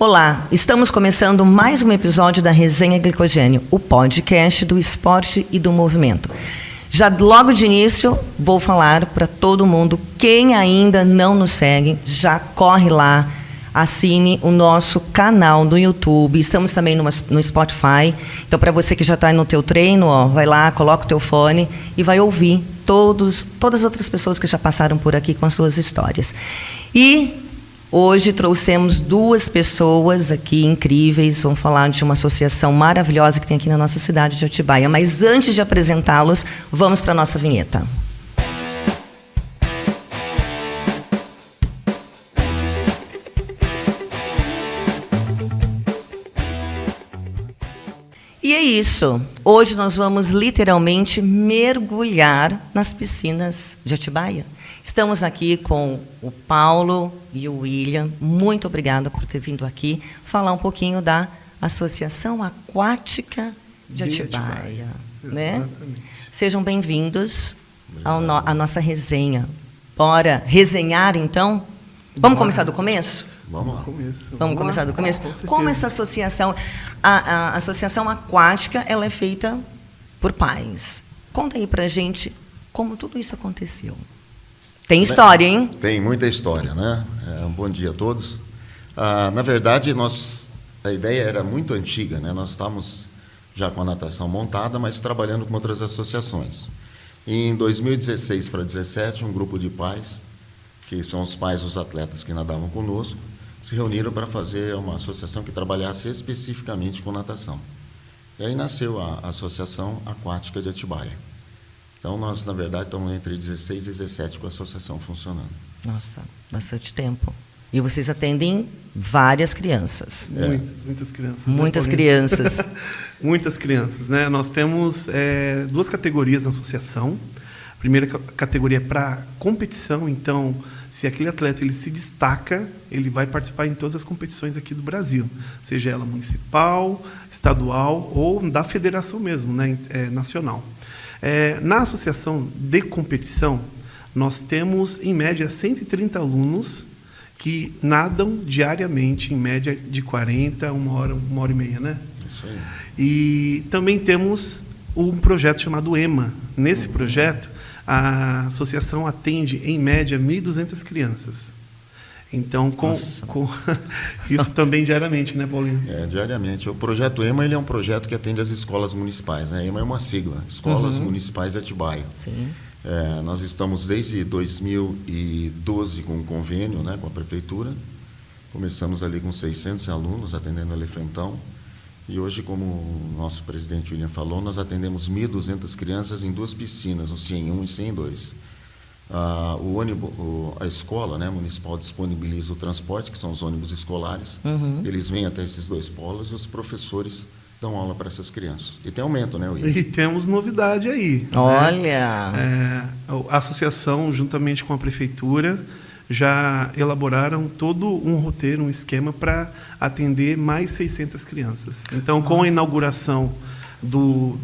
Olá, estamos começando mais um episódio da Resenha Glicogênio, o podcast do esporte e do movimento. Já logo de início, vou falar para todo mundo, quem ainda não nos segue, já corre lá, assine o nosso canal do YouTube, estamos também no Spotify, então para você que já está no teu treino, vai lá, coloca o teu fone e vai ouvir todas as outras pessoas que já passaram por aqui com as suas histórias. E hoje trouxemos duas pessoas aqui incríveis, vamos falar de uma associação maravilhosa que tem aqui na nossa cidade de Atibaia. Mas antes de apresentá-los, vamos para a nossa vinheta. E é isso. Hoje nós vamos literalmente mergulhar nas piscinas de Atibaia. Estamos aqui com o Paulo e o William. Muito obrigada por ter vindo aqui falar um pouquinho da Associação Aquática de Atibaia. Né? Exatamente. Sejam bem-vindos à nossa resenha. Bora resenhar, então? Vamos começar do começo? Vamos lá. Começo. Vamos começar do começo? Com certeza. Como essa associação, a Associação Aquática, ela é feita por pais. Conta aí pra gente como tudo isso aconteceu. Tem história, hein? Tem muita história, né? Um bom dia a todos. Na verdade, a ideia era muito antiga, né? Nós estávamos já com a natação montada, mas trabalhando com outras associações. E em 2016 para 2017, um grupo de pais, que são os pais dos atletas que nadavam conosco, se reuniram para fazer uma associação que trabalhasse especificamente com natação. E aí nasceu a Associação Aquática de Atibaia. Então, nós, na verdade, estamos entre 16 e 17 com a associação funcionando. Nossa, bastante tempo. E vocês atendem várias crianças. Muitas crianças. Muitas né, crianças. Muitas crianças, né? Nós temos duas categorias na associação. A primeira categoria é para competição. Então, se aquele atleta ele se destaca, ele vai participar em todas as competições aqui do Brasil, seja ela municipal, estadual ou da federação mesmo, né? Nacional. Na associação de competição, nós temos, em média, 130 alunos que nadam diariamente, em média de 40 a uma hora e meia, né? Isso aí. E também temos um projeto chamado EMA. Nesse projeto, a associação atende, em média, 1.200 crianças. Então, com isso também diariamente, né, Paulinho? Diariamente. O projeto EMA ele é um projeto que atende as escolas municipais, né? EMA é uma sigla, Escolas Municipais de Atibaia. Sim. Nós estamos desde 2012 com um convênio, né, com a prefeitura. Começamos ali com 600 alunos atendendo Elefantão. E hoje, como o nosso presidente William falou, nós atendemos 1.200 crianças em duas piscinas, o 101 e 102. A escola, né, municipal disponibiliza o transporte, que são os ônibus escolares. Eles vêm até esses dois polos e os professores dão aula para essas crianças. E tem aumento, né, William? E temos novidade aí. Olha! Né? A associação, juntamente com a prefeitura, já elaboraram todo um roteiro, um esquema para atender mais 600 crianças. Então, com a inauguração do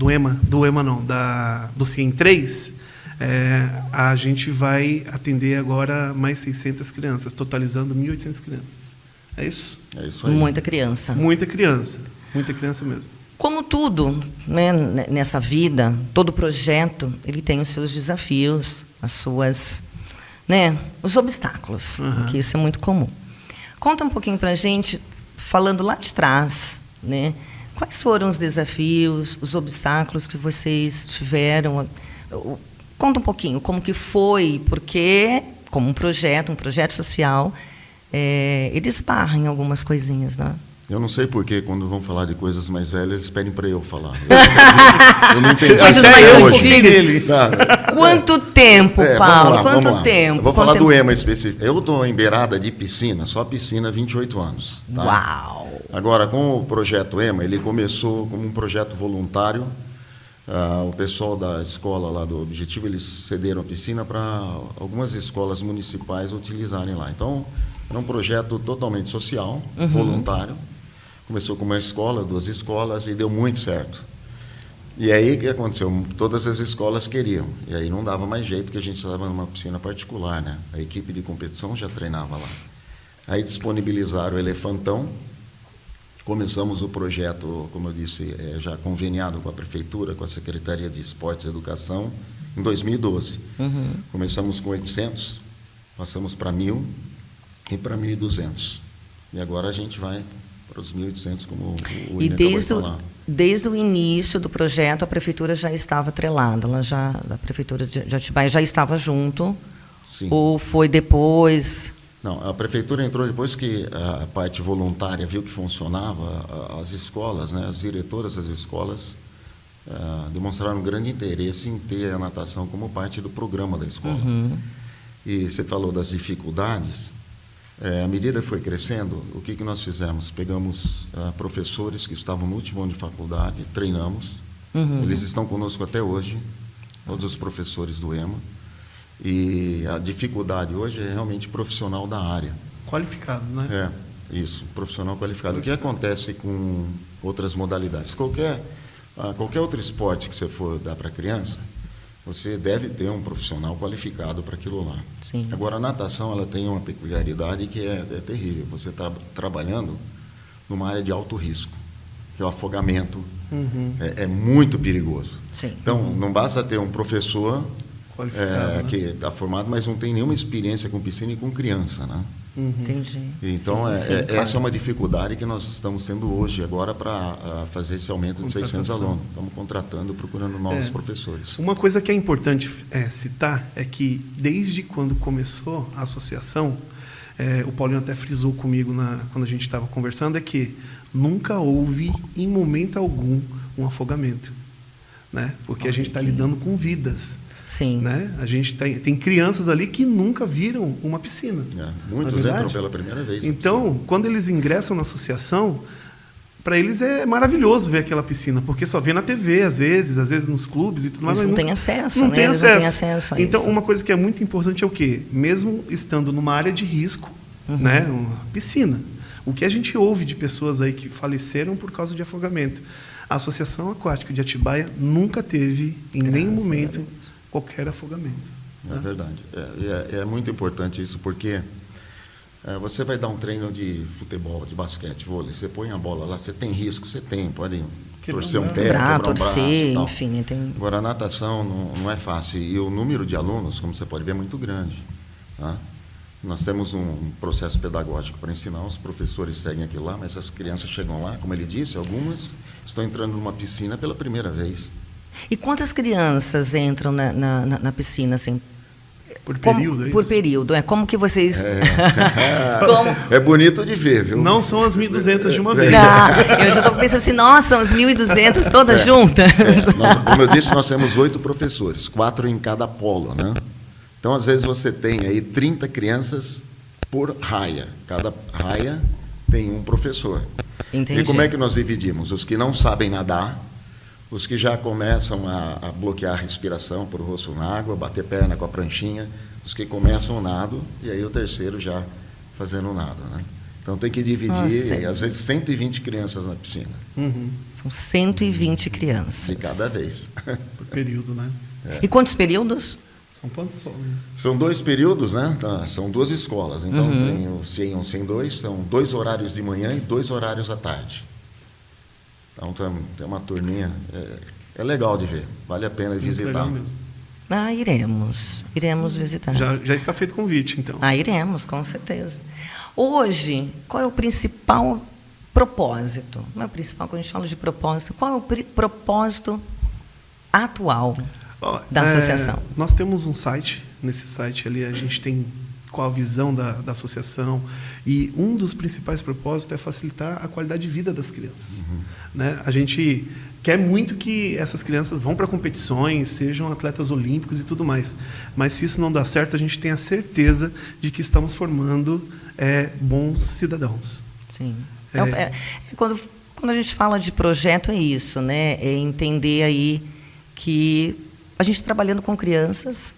CIEM 3, a gente vai atender agora mais 600 crianças, totalizando 1.800 crianças. É isso? É isso aí. Muita criança. Muita criança mesmo. Como tudo, né, nessa vida, todo projeto, ele tem os seus desafios, as suas, né, os obstáculos, que isso é muito comum. Conta um pouquinho para a gente, falando lá de trás, né, quais foram os desafios, os obstáculos que vocês tiveram. Conta um pouquinho como que foi, porque, como um projeto social, ele esbarra em algumas coisinhas, né? Eu não sei porque, quando vão falar de coisas mais velhas, eles pedem para eu falar. Eu não entendi. Coisas Até mais hoje. antigas. Quanto tempo, Paulo? Vamos lá. Tempo? Eu vou falar do EMA específico. Eu estou em beirada de piscina, só piscina, 28 anos. Tá? Uau! Agora, com o projeto EMA, ele começou como um projeto voluntário. O pessoal da escola lá do Objetivo, eles cederam a piscina para algumas escolas municipais utilizarem lá. Então, era um projeto totalmente social, voluntário. Começou com uma escola, duas escolas, e deu muito certo. E aí, o que aconteceu? Todas as escolas queriam. E aí não dava mais jeito, que a gente estava numa piscina particular, né? A equipe de competição já treinava lá. Aí disponibilizaram o Elefantão, Começamos o projeto, como eu disse, já conveniado com a Prefeitura, com a Secretaria de Esportes e Educação, em 2012. Começamos com 800, passamos para 1.000 e para 1.200. E agora a gente vai para os 1.800, como o William acabou de falar. Desde o início do projeto, a Prefeitura já estava atrelada, a Prefeitura de Atibaia já estava junto? Sim. Ou foi depois? Não, a Prefeitura entrou depois que a parte voluntária viu que funcionava, as escolas, né, as diretoras das escolas demonstraram um grande interesse em ter a natação como parte do programa da escola. E você falou das dificuldades. À medida que foi crescendo, o que nós fizemos? Pegamos professores que estavam no último ano de faculdade, treinamos. Eles estão conosco até hoje, todos os professores do EMA. E a dificuldade hoje é realmente profissional da área. Qualificado, né? Isso, profissional qualificado. O que acontece com outras modalidades? Qualquer outro esporte que você for dar para a criança, você deve ter um profissional qualificado para aquilo lá. Sim. Agora, a natação ela tem uma peculiaridade que é terrível. Você está trabalhando numa área de alto risco, que é o afogamento. É muito perigoso. Sim. Então, não basta ter um professor que está formado, mas não tem nenhuma experiência com piscina e com criança, né? Entendi. Então, sim, claro. essa é uma dificuldade que nós estamos tendo hoje, agora, para fazer esse aumento de 600 alunos. Estamos contratando, procurando novos professores. Uma coisa que é importante citar é que, desde quando começou a associação, o Paulinho até frisou comigo quando a gente estava conversando, é que nunca houve, em momento algum, um afogamento, né? Porque a gente está lidando com vidas. Sim. Né? A gente tem crianças ali que nunca viram uma piscina. Muitos entram pela primeira vez. Então, quando eles ingressam na associação, para eles é maravilhoso ver aquela piscina, porque só vê na TV, às vezes nos clubes e tudo mais. Eles mas não têm acesso, não né? tem Eles acesso. não têm acesso a então, isso. uma coisa que é muito importante é o quê? Mesmo estando numa área de risco, né? Uma piscina. O que a gente ouve de pessoas aí que faleceram por causa de afogamento? A Associação Aquática de Atibaia nunca teve, em nenhum momento, qualquer afogamento. É verdade. É muito importante isso, porque você vai dar um treino de futebol, de basquete, vôlei, você põe a bola lá, você tem risco, pode torcer um pé, quebrar um braço e tal. Enfim, tem... Agora, a natação não é fácil, e o número de alunos, como você pode ver, é muito grande. Tá? Nós temos um processo pedagógico para ensinar, os professores seguem aquilo lá, mas as crianças chegam lá, como ele disse, algumas estão entrando numa piscina pela primeira vez. E quantas crianças entram na piscina, assim? Por período, é isso? Por período, Como que vocês... É bonito de ver, viu? Não são as 1.200 de uma vez. Eu já estou pensando assim, nossa, são as 1.200 todas juntas. Como eu disse, nós temos 8 professores, 4 em cada polo, né? Então, às vezes, você tem aí 30 crianças por raia. Cada raia tem um professor. Entendi. E como é que nós dividimos? Os que não sabem nadar, os que já começam a bloquear a respiração por rosto na água, bater perna com a pranchinha, os que começam o nado, e aí o terceiro já fazendo o nado, né? Então tem que dividir, às vezes, 120 crianças na piscina. São 120 crianças. De cada vez. Por período, né? E quantos períodos? São quantos? São 2 períodos, né? São 2 escolas. Então tem o C1, C2, são 2 horários de manhã e 2 horários à tarde. Então tem uma turminha, é legal de ver, vale a pena visitar. Legal mesmo. Iremos visitar. Já está feito o convite, então. Iremos, com certeza. Hoje, qual é o principal propósito? Não é o principal, quando a gente fala de propósito, qual é o propósito atual da associação? Nós temos um site, nesse site ali a gente tem qual a visão da associação, e um dos principais propósitos é facilitar a qualidade de vida das crianças. Né? A gente quer muito que essas crianças vão para competições, sejam atletas olímpicos e tudo mais, mas se isso não dá certo, a gente tem a certeza de que estamos formando bons cidadãos. Sim. Quando a gente fala de projeto, é isso, né? É entender aí que a gente trabalhando com crianças,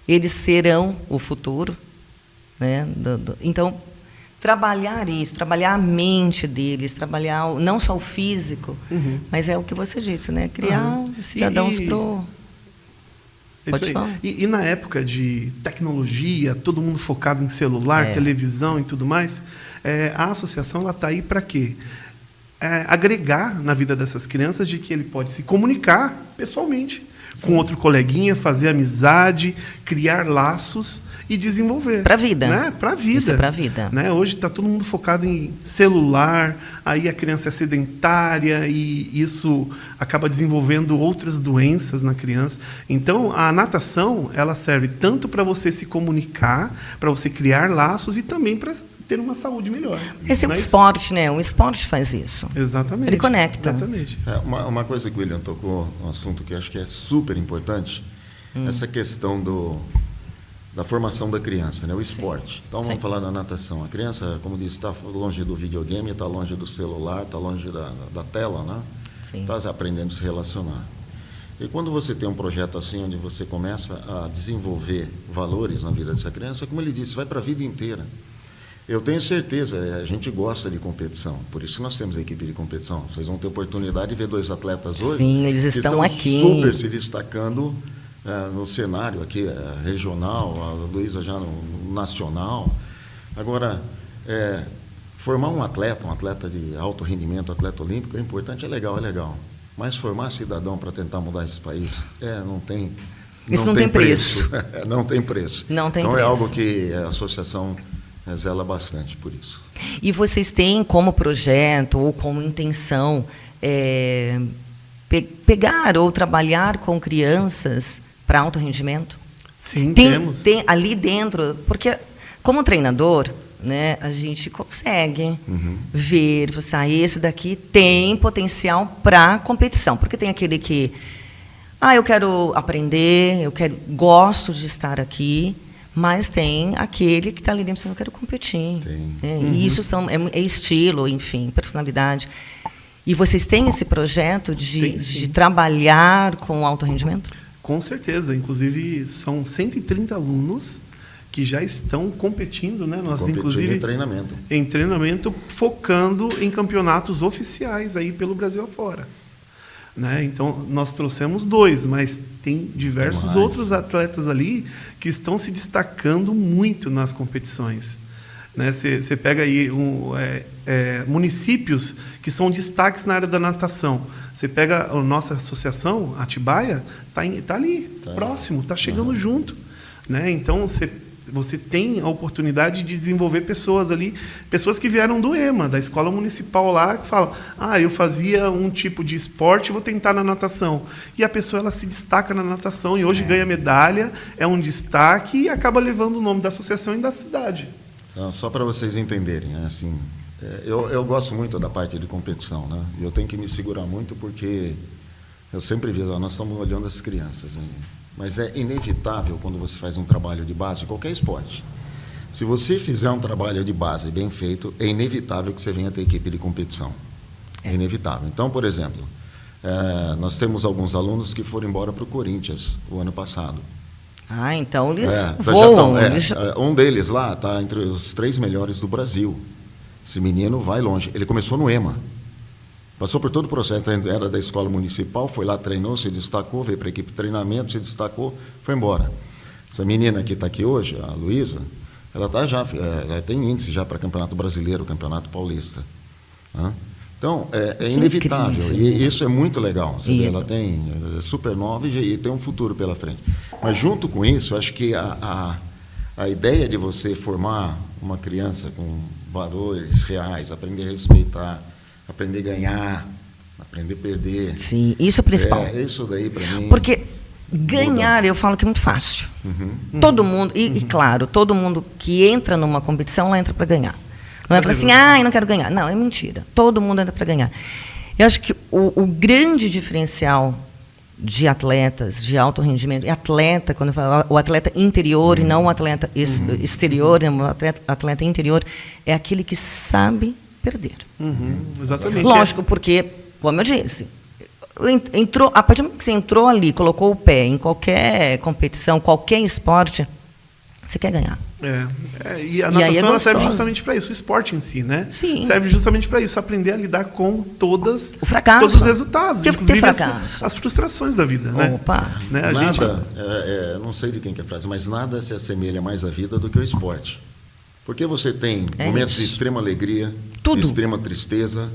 eles serão o futuro, né? Então, trabalhar isso, trabalhar a mente deles, trabalhar não só o físico, mas é o que você disse, né? Criar cidadãos pro... Isso aí. E na época de tecnologia, todo mundo focado em celular, televisão e tudo mais, a associação está aí para quê? agregar na vida dessas crianças de que ele pode se comunicar pessoalmente com outro coleguinha, fazer amizade, criar laços e desenvolver. Para a vida. Né? Para a vida. Isso é para a vida. Né? Hoje está todo mundo focado em celular, aí a criança é sedentária e isso acaba desenvolvendo outras doenças na criança. Então, a natação, ela serve tanto para você se comunicar, para você criar laços e também para ter uma saúde melhor. Esse é um esporte, né? Um esporte faz isso. Exatamente. Ele conecta. Exatamente. Uma coisa que o William tocou, um assunto que eu acho que é super importante, essa questão da formação da criança, né? O esporte. Sim. Então, vamos falar da natação. A criança, como disse, está longe do videogame, está longe do celular, está longe da tela, né? Está aprendendo a se relacionar. E quando você tem um projeto assim, onde você começa a desenvolver valores na vida dessa criança, como ele disse, vai para a vida inteira. Eu tenho certeza, a gente gosta de competição, por isso nós temos a equipe de competição. Vocês vão ter oportunidade de ver 2 atletas hoje. Sim, eles estão aqui. Super se destacando no cenário aqui, regional, a Luísa já no nacional. Agora, formar um atleta de alto rendimento, atleta olímpico, é importante, é legal. Mas formar cidadão para tentar mudar esse país, não tem preço. Não tem preço. Não tem então, preço. É algo que a associação zela bastante por isso. E vocês têm como projeto ou como intenção pegar ou trabalhar com crianças para alto rendimento? Sim, temos. Tem ali dentro, porque como treinador, né, a gente consegue ver, esse daqui tem potencial para competição, porque tem aquele que, eu quero aprender, gosto de estar aqui. Mas tem aquele que está ali dentro, eu quero competir. E isso é estilo, enfim, personalidade. E vocês têm esse projeto de trabalhar com alto rendimento? Com certeza. Inclusive, são 130 alunos que já estão competindo, né? Nós, inclusive, em treinamento, focando em campeonatos oficiais aí pelo Brasil afora. Né? Então, nós trouxemos 2, mas tem diversos outros atletas ali que estão se destacando muito nas competições. Né? Você pega aí municípios que são destaques na área da natação. Você pega a nossa associação, Atibaia, está ali, próximo, está chegando junto. Né? Então, você tem a oportunidade de desenvolver pessoas ali, pessoas que vieram do EMA, da escola municipal lá, que falam, eu fazia um tipo de esporte, vou tentar na natação. E a pessoa ela se destaca na natação e hoje ganha medalha, é um destaque e acaba levando o nome da associação e da cidade. Só para vocês entenderem, assim, eu gosto muito da parte de competição, né? Eu tenho que me segurar muito porque eu sempre vejo, nós estamos olhando as crianças, né? Mas é inevitável quando você faz um trabalho de base, qualquer esporte. Se você fizer um trabalho de base bem feito, é inevitável que você venha ter equipe de competição. É inevitável. Então, por exemplo, nós temos alguns alunos que foram embora para o Corinthians o ano passado. Então eles voam. Um deles lá está entre os 3 melhores do Brasil. Esse menino vai longe. Ele começou no EMA. Passou por todo o processo, era da escola municipal, foi lá, treinou, se destacou, veio para a equipe de treinamento, se destacou, foi embora. Essa menina que está aqui hoje, a Luísa, ela ela tem índice já para Campeonato Brasileiro, Campeonato Paulista. Então, é inevitável, e isso é muito legal. Você vê, ela é super nova e tem um futuro pela frente. Mas, junto com isso, acho que a ideia de você formar uma criança com valores reais, aprender a respeitar, aprender a ganhar, aprender a perder. Sim, isso é o principal. Isso daí, para mim... Porque ganhar, eu falo que é muito fácil. Todo mundo, e claro, todo mundo que entra numa competição, ela entra para ganhar. Não é falar assim, eu não quero ganhar. Não, é mentira. Todo mundo entra para ganhar. Eu acho que o grande diferencial de atletas de alto rendimento, quando eu falo o atleta interior e não o atleta exterior, o atleta interior, é aquele que sabe perder. Exatamente. Lógico, porque, como eu disse, a partir do momento que você entrou ali, colocou o pé em qualquer competição, qualquer esporte, você quer ganhar. E a natação ela serve justamente para isso, o esporte em si, né? Sim. Serve justamente para isso, aprender a lidar com todos os resultados, inclusive as frustrações da vida, né? Opa! Né? Não sei de quem que é a frase, mas nada se assemelha mais à vida do que o esporte. Porque você tem momentos de extrema alegria, de extrema tristeza,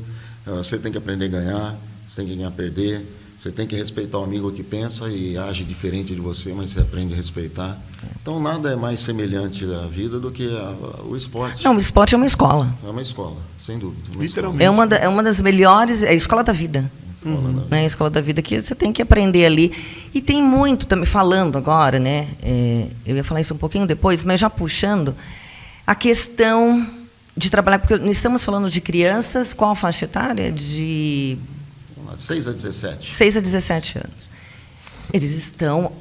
Você tem que aprender a ganhar, você tem que ganhar a perder, você tem que respeitar o amigo que pensa e age diferente de você, mas você aprende a respeitar. Então, nada é mais semelhante à vida do que o esporte. Não, o esporte é uma escola. É uma escola, sem dúvida. Literalmente. É uma das melhores, é a escola da vida. Né? A escola da vida que você tem que aprender ali. E tem muito, também falando agora, né? Eu ia falar isso um pouquinho depois, mas já puxando, a questão de trabalhar, porque nós estamos falando de crianças, qual a faixa etária? De 6 a 17. 6 a 17 anos. Eles estão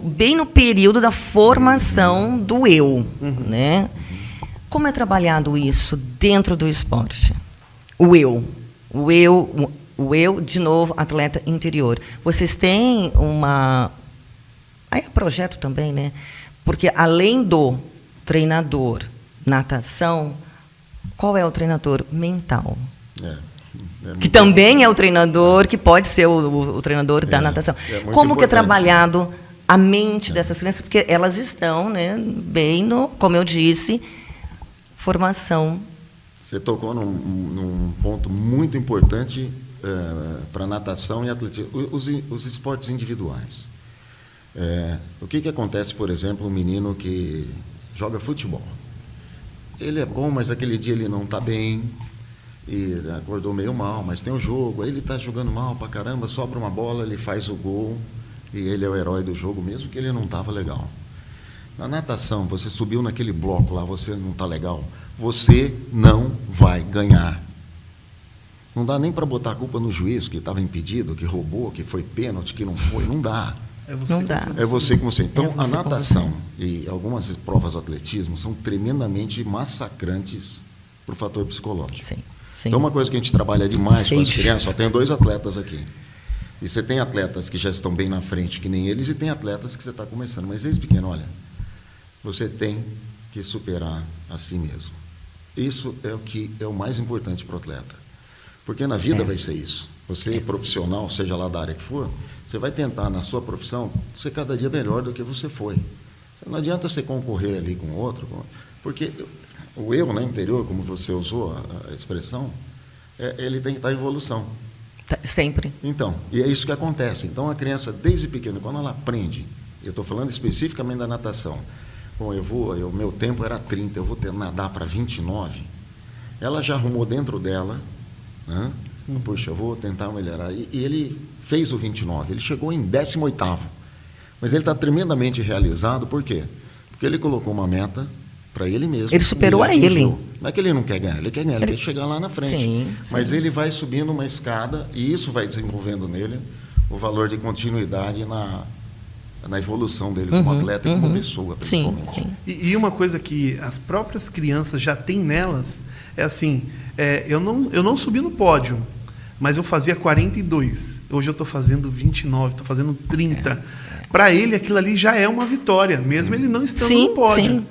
bem no período da formação do eu. Né? Como é trabalhado isso dentro do esporte? O eu, de novo, atleta interior. Vocês têm uma... Aí é projeto também, né? Porque além do treinador natação, qual é o treinador mental? Que também é o treinador, que pode ser o treinador da natação. Como que é trabalhado a mente dessas crianças? Porque elas estão, né, bem no, como eu disse, formação. Você tocou num ponto muito importante para a natação e atletismo, os esportes individuais. O que acontece, por exemplo, um menino que joga futebol? Ele é bom, mas aquele dia ele não está bem, e acordou meio mal, mas tem o jogo, aí ele está jogando mal pra caramba, sobra uma bola, ele faz o gol, e ele é o herói do jogo, mesmo que ele não estava legal. Na natação, você subiu naquele bloco lá, você não está legal, você não vai ganhar. Não dá nem para botar a culpa no juiz, que estava impedido, que roubou, que foi pênalti, que não foi, não dá. Não dá. É você com você. Então, a natação e algumas provas de atletismo são tremendamente massacrantes para o fator psicológico. Sim. Então, uma coisa que a gente trabalha demais com as crianças, só tenho 2 atletas aqui. E você tem atletas que já estão bem na frente, que nem eles, e tem atletas que você está começando. Mas desde pequeno, olha, você tem que superar a si mesmo. Isso é o que é o mais importante para o atleta. Porque na vida vai ser isso. Você, profissional, seja lá da área que for, você vai tentar, na sua profissão, ser cada dia melhor do que você foi. Não adianta você concorrer ali com outro, porque o eu, né, interior, como você usou a expressão, ele tem que estar em evolução. Sempre. Então, e é isso que acontece. Então, a criança, desde pequena, quando ela aprende, eu estou falando especificamente da natação, bom, meu tempo era 30, eu vou nadar para 29, ela já arrumou dentro dela, né? Puxa, eu vou tentar melhorar. E ele fez o 29, ele chegou em 18º, mas ele está tremendamente realizado, por quê? Porque ele colocou uma meta para ele mesmo. Ele superou a ele. Não é que ele não quer ganhar, ele quer ganhar, ele quer chegar lá na frente. Sim. Mas ele vai subindo uma escada e isso vai desenvolvendo nele o valor de continuidade na evolução dele como atleta e como pessoa, principalmente. Sim. E uma coisa que as próprias crianças já têm nelas é assim, eu não subi no pódio, mas eu fazia 42. Hoje eu estou fazendo 29, estou fazendo 30. Para ele, aquilo ali já é uma vitória, mesmo ele não estando no pódio. Sim.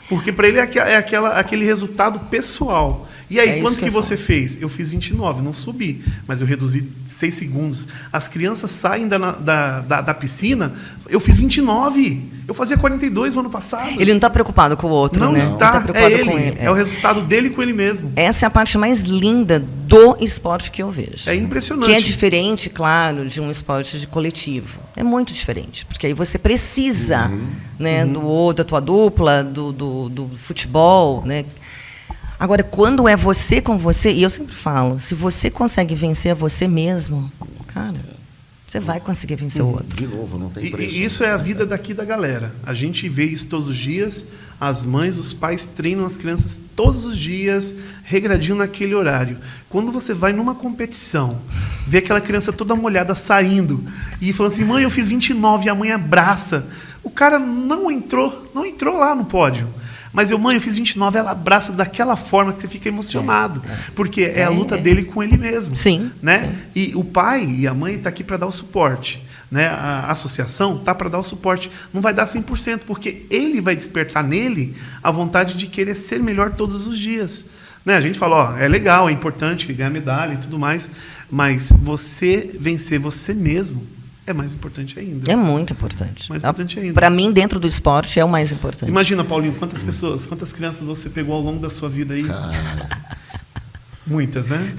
Porque para ele é aquele resultado pessoal. E aí, quanto que você fez? Eu fiz 29, não subi, mas eu reduzi 6 segundos. As crianças saem da piscina, eu fiz 29. Eu fazia 42 no ano passado. Ele não está preocupado com o outro, não né? Está, não preocupado ele. Com ele. É o resultado dele com ele mesmo. Essa é a parte mais linda do esporte que eu vejo. É impressionante. Que é diferente, claro, de um esporte de coletivo. É muito diferente, porque aí você precisa né, da tua dupla, do futebol, né? Agora, quando é você com você, e eu sempre falo, se você consegue vencer a você mesmo, cara, você vai conseguir vencer o outro. De novo, não tem preço. E isso é a vida daqui da galera. A gente vê isso todos os dias, as mães, os pais treinam as crianças todos os dias, regradinho naquele horário. Quando você vai numa competição, vê aquela criança toda molhada saindo, e falando assim, mãe, eu fiz 29, e a mãe abraça. O cara não entrou lá no pódio. Mas mãe, eu fiz 29, ela abraça daquela forma que você fica emocionado. Porque é a luta dele com ele mesmo. Sim. Né? Sim. E o pai e a mãe estão aqui para dar o suporte. Né? A associação está para dar o suporte. Não vai dar 100%, porque ele vai despertar nele a vontade de querer ser melhor todos os dias. Né? A gente fala, é legal, é importante ganhar medalha e tudo mais, mas você vencer você mesmo é mais importante ainda. É muito importante. Mais importante ainda. Para mim, dentro do esporte, é o mais importante. Imagina, Paulinho, quantas pessoas, quantas crianças você pegou ao longo da sua vida aí? Muitas, né?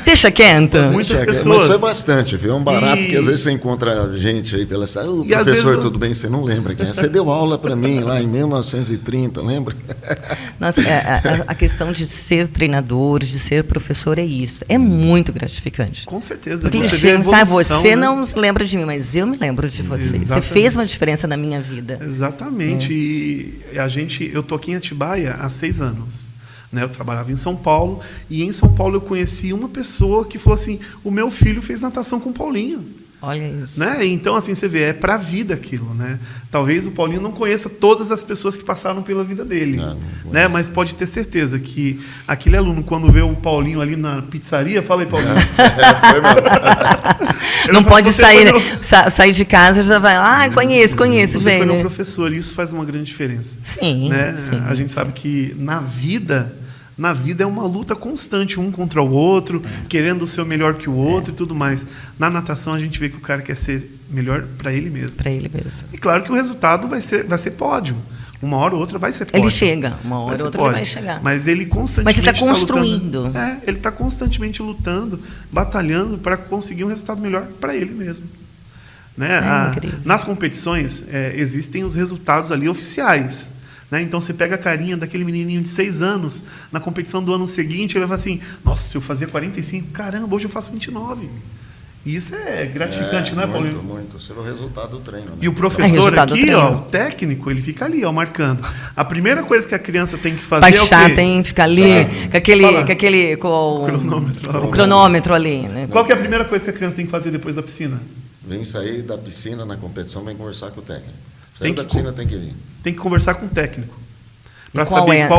Deixa quieto. Muitas Mas pessoas. foi bastante, viu? É um barato, E- porque às vezes você encontra gente aí pela cidade. E às Professor, vezes tudo bem? Você não lembra quem é? Você deu aula para mim lá em 1930, lembra? Nossa, a questão de ser treinador, de ser professor é isso. É muito gratificante. Com certeza. Porque Você vê a gente, sabe, evolução, você né? não se lembra de mim, mas eu me lembro de você. Você Exatamente. fez uma diferença na minha vida. Exatamente. E eu tô aqui em Atibaia há 6 anos. Né? Eu trabalhava em São Paulo e em São Paulo eu conheci uma pessoa que falou assim: o meu filho fez natação com o Paulinho. Olha isso. Né? Então, assim, você vê, é para a vida aquilo. Né? Talvez o Paulinho não conheça todas as pessoas que passaram pela vida dele. Não né? Mas pode ter certeza que aquele aluno, quando vê o Paulinho ali na pizzaria, fala aí, Paulinho. Foi mesmo. Não pode Você sair, foi sair de casa e já vai. Ah, conheço, Você vem. foi Né? um professor, e isso faz uma grande diferença. Sim, Né? sim. A gente sabe que na vida é uma luta constante, um contra o outro, querendo ser melhor que o outro e tudo mais. Na natação a gente vê que o cara quer ser melhor para ele mesmo. Para ele mesmo. E claro que o resultado vai ser pódio. Uma hora ou outra vai ser pódio. Ele chega, uma hora ou outra ele vai chegar. Mas ele constantemente Mas ele está tá construindo. lutando. Ele está constantemente lutando, batalhando para conseguir um resultado melhor para ele mesmo. Né? Incrível. Nas competições existem os resultados ali oficiais. Né? Então você pega a carinha daquele menininho de 6 anos, na competição do ano seguinte, ele vai falar assim: nossa, se eu fazia 45, caramba, hoje eu faço 29. E isso é gratificante, né, Paulinho? Muito. Você vê o resultado do treino. Né? E o professor resultado do aqui, treino. o técnico, ele fica ali, marcando. A primeira coisa que a criança tem que fazer Baixar, é o quê? tem que ficar ali, com Cronômetro. o cronômetro ali. Né? Qual que é a primeira coisa que a criança tem que fazer depois da piscina? Vem sair da piscina na competição, vem conversar com o técnico. Saiu Tem da que piscina, tem que vir. Tem que conversar com o técnico. Para qual saber é?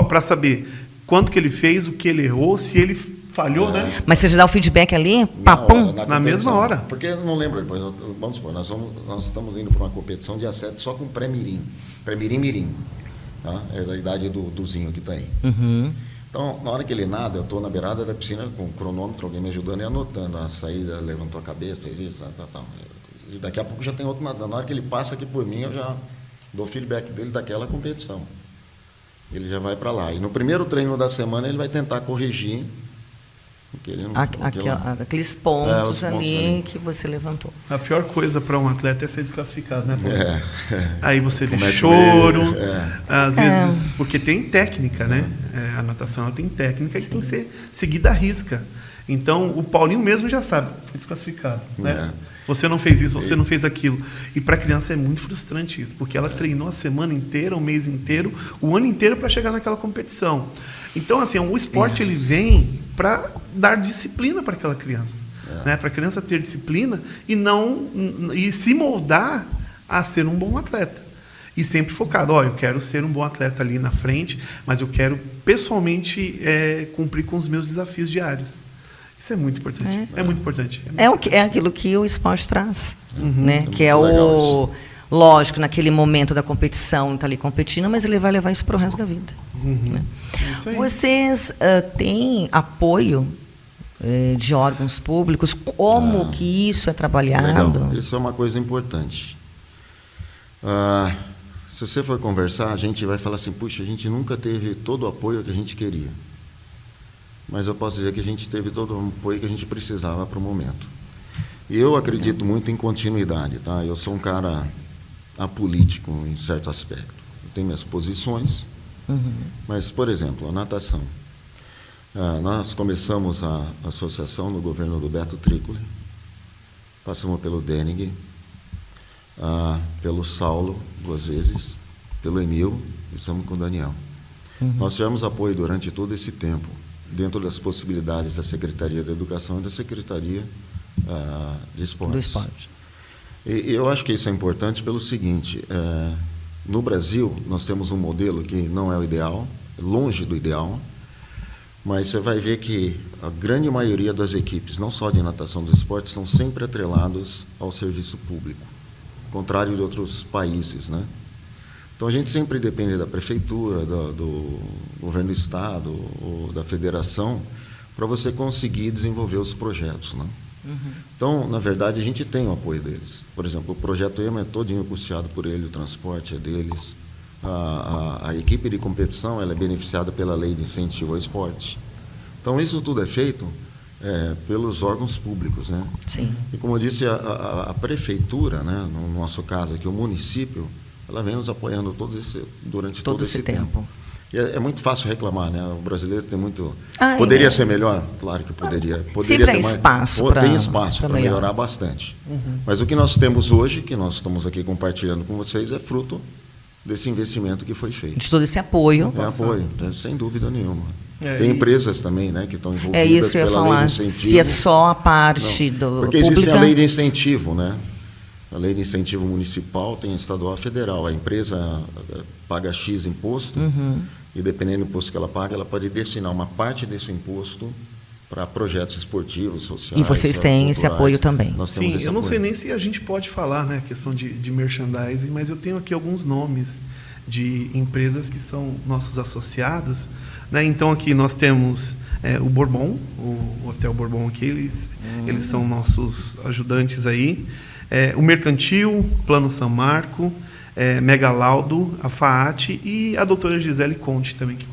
para saber quanto que ele fez, o que ele errou, se ele falhou, né? Mas você já dá o feedback ali, papum. Na mesma hora. Porque eu não lembro depois. Vamos supor, nós estamos indo para uma competição dia 7 só com pré-mirim. Pré-mirim-mirim. Tá? É da idade do Zinho que está aí. Uhum. Então, na hora que ele nada, eu estou na beirada da piscina com o cronômetro, alguém me ajudando e anotando. A saída, levantou a cabeça, fez isso, tal. E daqui a pouco já tem outro nadando. Na hora que ele passa aqui por mim, eu já dou feedback dele daquela competição. Ele já vai para lá. E no primeiro treino da semana, ele vai tentar corrigir Aqueles pontos ali que você levantou. A pior coisa para um atleta é ser desclassificado, né, Paulo? Aí você vê Comete choro, erro, às vezes, porque tem técnica, né? A natação ela tem técnica e tem que ser seguida à risca. Então, o Paulinho mesmo já sabe, foi desclassificado, né? Você não fez isso, você não fez aquilo. E para a criança é muito frustrante isso, porque ela treinou a semana inteira, o mês inteiro, o ano inteiro para chegar naquela competição. Então, assim, o esporte ele vem para dar disciplina para aquela criança, né? Para a criança ter disciplina e se moldar a ser um bom atleta. E sempre focado, eu quero ser um bom atleta ali na frente, mas eu quero pessoalmente cumprir com os meus desafios diários. Isso é muito importante. É muito importante. É aquilo que o esporte traz, né? É Que é o lógico, naquele momento da competição, está ali competindo, mas ele vai levar isso para o resto da vida. Né? É isso aí. Vocês têm apoio de órgãos públicos? Como que isso é trabalhado? Legal. Isso é uma coisa importante. Se você for conversar, a gente vai falar assim: puxa, a gente nunca teve todo o apoio que a gente queria. Mas eu posso dizer que a gente teve todo o apoio que a gente precisava para o momento. E eu acredito muito em continuidade, tá? Eu sou um cara apolítico em certo aspecto. Eu tenho minhas posições, mas, por exemplo, a natação. Nós começamos a associação no governo do Beto Trícoli, passamos pelo Denig, pelo Saulo, 2 vezes, pelo Emil, e estamos com o Daniel. Nós tivemos apoio durante todo esse tempo, dentro das possibilidades da Secretaria da Educação e da Secretaria de Esportes. Do esporte. E eu acho que isso é importante pelo seguinte: no Brasil, nós temos um modelo que não é o ideal, longe do ideal, mas você vai ver que a grande maioria das equipes, não só de natação dos esportes, são sempre atrelados ao serviço público, ao contrário de outros países, né? Então, a gente sempre depende da prefeitura, do governo do estado ou da federação para você conseguir desenvolver os projetos, né? Então, na verdade, a gente tem o apoio deles. Por exemplo, o projeto EMA é todinho custeado por ele, o transporte é deles. A equipe de competição ela é beneficiada pela lei de incentivo ao esporte. Então, isso tudo é feito pelos órgãos públicos, né? Sim. E, como eu disse, a prefeitura, né, no nosso caso aqui, o município, ela vem nos apoiando durante todo esse tempo. E é muito fácil reclamar, né? O brasileiro tem muito... Poderia ser melhor? Claro que poderia. Sempre há espaço para tem espaço para melhorar bastante. Mas o que nós temos hoje, que nós estamos aqui compartilhando com vocês, é fruto desse investimento que foi feito. De todo esse apoio. Apoio, sem dúvida nenhuma. Tem empresas também, né, que estão envolvidas é isso que eu ia pela falar, lei de incentivo. se é só a parte do porque pública... existe a lei de incentivo, né? A lei de incentivo municipal tem estadual e federal. A empresa paga X imposto, e dependendo do imposto que ela paga, ela pode destinar uma parte desse imposto para projetos esportivos, sociais. E vocês têm esse apoio também. Sim, eu não sei nem se a gente pode falar, né, questão de merchandising, mas eu tenho aqui alguns nomes de empresas que são nossos associados, né? Então aqui nós temos o Bourbon, o Hotel Bourbon aqui, eles são nossos ajudantes aí, o Mercantil, Plano São Marco, Mega Laudo, a FAAT e a doutora Gisele Conte também, que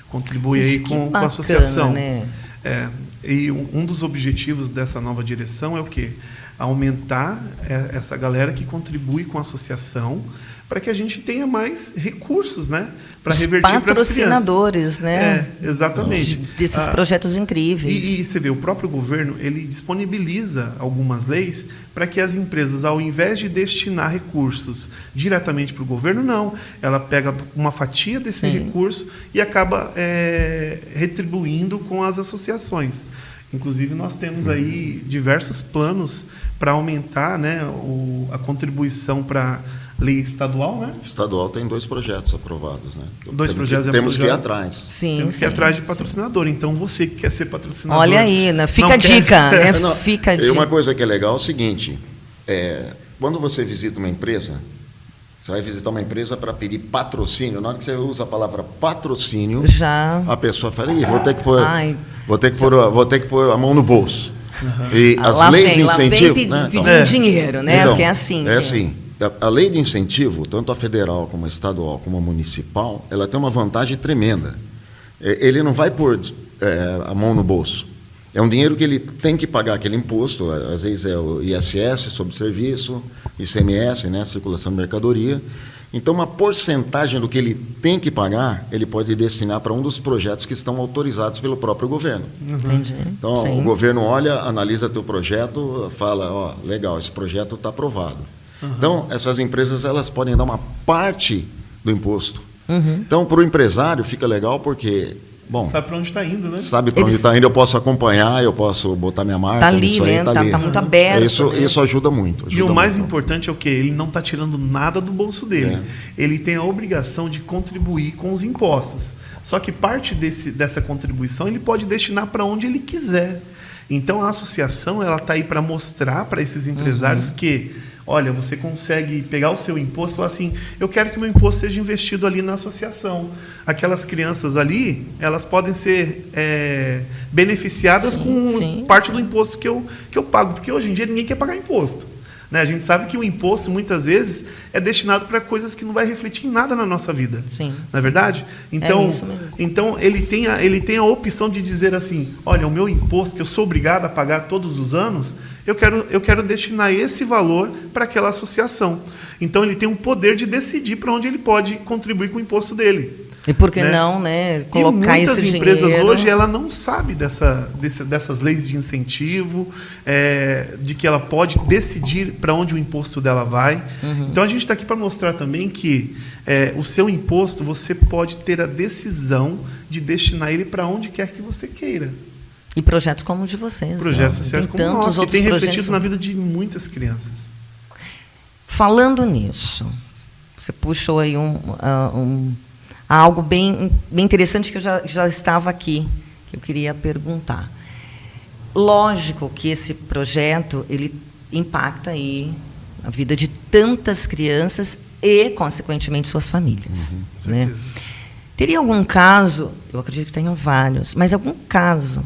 contribui aí com a associação. Né? E um dos objetivos dessa nova direção é o quê? Aumentar essa galera que contribui com a associação, para que a gente tenha mais recursos, né, para revertir para as crianças. Patrocinadores, né? Exatamente. Desses projetos incríveis. E você vê, o próprio governo, ele disponibiliza algumas leis para que as empresas, ao invés de destinar recursos diretamente para o governo, não. Ela pega uma fatia desse recurso e acaba retribuindo com as associações. Inclusive, nós temos aí diversos planos para aumentar, né, a contribuição para lei estadual, né? Estadual tem 2 projetos aprovados, né? Temos que ir atrás. Temos que ir atrás de patrocinador. Então, você que quer ser patrocinador... Olha aí, né? Fica a dica, né? Fica a dica. E uma coisa que é legal é o seguinte, quando você visita uma empresa, você vai visitar uma empresa para pedir patrocínio. Na hora que você usa a palavra patrocínio, a pessoa fala, vou ter que pôr a mão no bolso. E as leis de incentivo... pedir dinheiro, né? Então, porque é assim. Assim. A lei de incentivo, tanto a federal como a estadual como a municipal, ela tem uma vantagem tremenda. Ele não vai pôr a mão no bolso. É um dinheiro que ele tem que pagar aquele imposto, às vezes é o ISS sobre serviço, ICMS, né, circulação de mercadoria. Então, uma porcentagem do que ele tem que pagar, ele pode destinar para um dos projetos que estão autorizados pelo próprio governo. Entendi. Então, o governo olha, analisa teu projeto, fala, legal, esse projeto está aprovado. Então, essas empresas, elas podem dar uma parte do imposto. Então, para o empresário, fica legal porque... Bom, sabe para onde está indo, né? Sabe para onde está indo, eu posso acompanhar, eu posso botar minha marca. Está ali, né? Está muito aberto. Isso ajuda muito. E o mais importante é o quê? Ele não está tirando nada do bolso dele. Ele tem a obrigação de contribuir com os impostos. Só que parte dessa contribuição ele pode destinar para onde ele quiser. Então, a associação está aí para mostrar para esses empresários que... Olha, você consegue pegar o seu imposto e falar assim, eu quero que o meu imposto seja investido ali na associação. Aquelas crianças ali, elas podem ser beneficiadas com parte do imposto que eu pago, porque hoje em dia ninguém quer pagar imposto. Né? A gente sabe que o imposto, muitas vezes, é destinado para coisas que não vai refletir em nada na nossa vida. Sim. Não é verdade? Então, é isso mesmo. Então ele tem a opção de dizer assim, olha, o meu imposto, que eu sou obrigado a pagar todos os anos, eu quero destinar esse valor para aquela associação. Então, ele tem o poder de decidir para onde ele pode contribuir com o imposto dele. E por que não, né, colocar esse dinheiro... E muitas empresas hoje, ela não sabe dessas leis de incentivo, de que ela pode decidir para onde o imposto dela vai. Então, a gente está aqui para mostrar também que o seu imposto, você pode ter a decisão de destinar ele para onde quer que você queira. E projetos como o de vocês. Projetos sociais como o nosso, que tem refletido na vida de muitas crianças. Falando nisso, você puxou aí algo bem interessante que eu já estava aqui, que eu queria perguntar. Lógico que esse projeto ele impacta aí a vida de tantas crianças e, consequentemente, suas famílias. Né? Teria algum caso, eu acredito que tenham vários, mas algum caso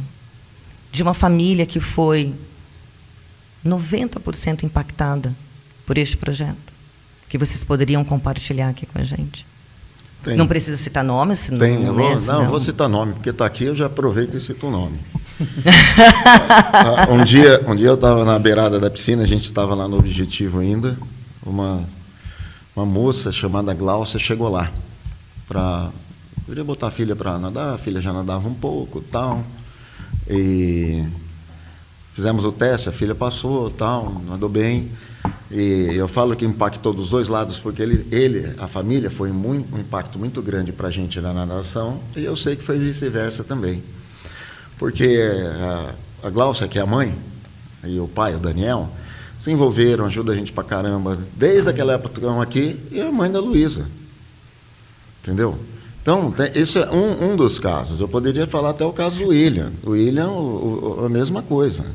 de uma família que foi 90% impactada por este projeto, que vocês poderiam compartilhar aqui com a gente? Tem. Não precisa citar nomes, senão Tem, não vou citar nome, porque está aqui, eu já aproveito e cito o nome. um dia eu estava na beirada da piscina, a gente estava lá no Objetivo ainda, uma moça chamada Glaucia chegou lá. Queria botar a filha para nadar, a filha já nadava um pouco, tal, e fizemos o teste, a filha passou, tal, nadou bem. E eu falo que impactou dos dois lados, porque a família foi um impacto muito grande para a gente na natação, e eu sei que foi vice-versa também. Porque a Glaucia, que é a mãe, e o pai, o Daniel, se envolveram, ajudam a gente pra caramba, desde aquela época que estão aqui, e a mãe da Luísa. Entendeu? Então, isso é um dos casos. Eu poderia falar até o caso do William. O William, a mesma coisa.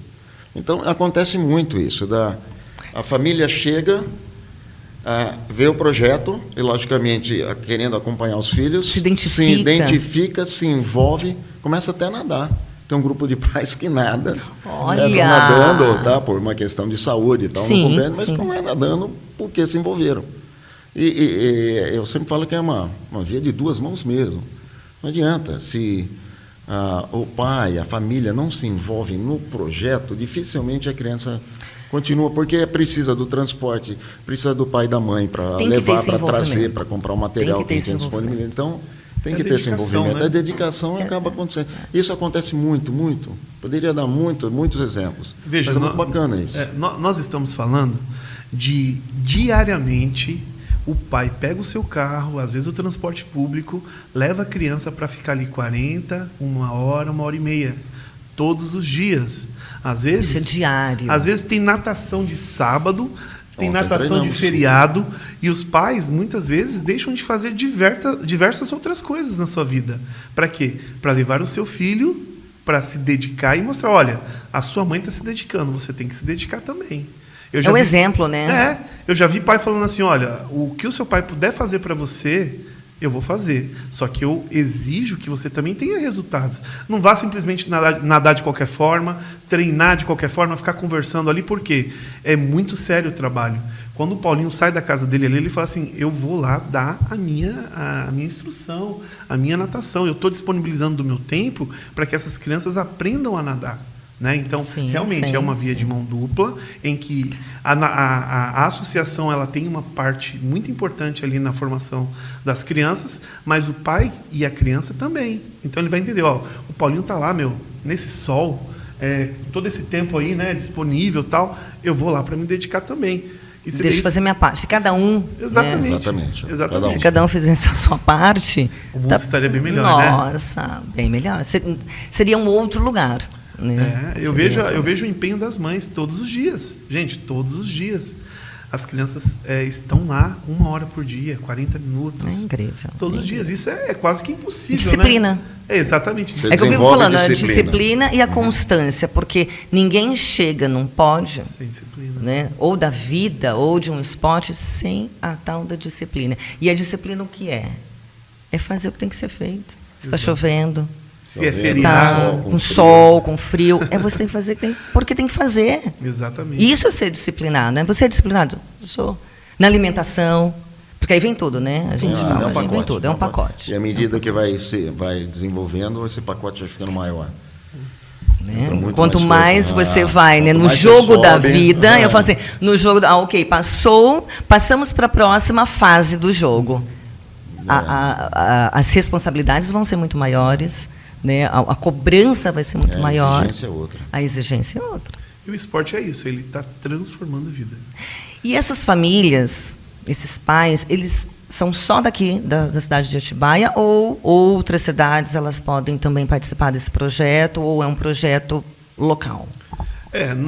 Então, acontece muito isso, a família chega, vê o projeto e, logicamente, querendo acompanhar os filhos, se identifica, se envolve, começa até a nadar. Tem um grupo de pais que nada, Olha! Estão nadando, tá, por uma questão de saúde e tal, Sim, no convênio, mas sim. estão lá nadando porque se envolveram. E eu sempre falo que é uma via de duas mãos mesmo. Não adianta, se o pai, a família não se envolvem no projeto, dificilmente a criança continua, porque precisa do transporte, precisa do pai e da mãe para levar, para trazer, para comprar o material que tem disponível. Então, tem que ter esse envolvimento. Né? A dedicação acaba acontecendo. Isso acontece muito, muito. Poderia dar muitos exemplos. Veja, mas é muito bacana isso. Nós estamos falando de diariamente o pai pega o seu carro, às vezes o transporte público, leva a criança para ficar ali 40, 1 hora, 1h30, todos os dias. Às vezes, isso é diário. Às vezes tem natação de sábado, tem natação de feriado, e os pais, muitas vezes, deixam de fazer diversas outras coisas na sua vida. Para quê? Para levar o seu filho para se dedicar e mostrar, olha, a sua mãe está se dedicando, você tem que se dedicar também. É um exemplo, né? Eu já vi pai falando assim, olha, o que o seu pai puder fazer para você, eu vou fazer. Só que eu exijo que você também tenha resultados. Não vá simplesmente nadar de qualquer forma, treinar de qualquer forma, ficar conversando ali, porque é muito sério o trabalho. Quando o Paulinho sai da casa dele ali, ele fala assim, eu vou lá dar a minha instrução, a minha natação. Eu estou disponibilizando do meu tempo para que essas crianças aprendam a nadar. Né? Então, realmente, é uma via de mão dupla, em que a associação ela tem uma parte muito importante ali na formação das crianças, mas o pai e a criança também. Então, ele vai entender, o Paulinho está lá, nesse sol, todo esse tempo aí, né, disponível, tal, eu vou lá para me dedicar também. Deixa eu fazer minha parte. Se cada um... Exatamente. Exatamente. Se cada um fizesse a sua parte... O mundo estaria bem melhor, Nossa, bem melhor. Seria um outro lugar. Né? Eu vejo o empenho das mães todos os dias. Gente, todos os dias. As crianças estão lá 1 hora por dia, 40 minutos. É incrível. Todos os dias. Isso é quase que impossível, disciplina. Né? Exatamente. É que eu vivo falando, a disciplina e a constância, porque ninguém chega num pódio, sem disciplina, né? Ou da vida, ou de um esporte, sem a tal da disciplina. E a disciplina o que é? É fazer o que tem que ser feito. Se está chovendo, se é feriado, com sol, com frio, você tem que fazer porque tem que fazer. Exatamente. Isso é ser disciplinado, né? Você é disciplinado? Eu sou. Na alimentação, porque aí vem tudo, né? A gente fala, vem tudo, é um pacote. E à medida que vai desenvolvendo, esse pacote vai ficando maior. Né? Quanto mais você vai, né? No jogo da vida, eu falo assim, no jogo, ok, passamos para a próxima fase do jogo. As responsabilidades vão ser muito maiores, né? A cobrança vai ser muito maior. A exigência é outra. E o esporte é isso, ele está transformando a vida. E essas famílias, esses pais, eles são só daqui, da cidade de Atibaia, ou outras cidades elas podem também participar desse projeto, ou é um projeto local?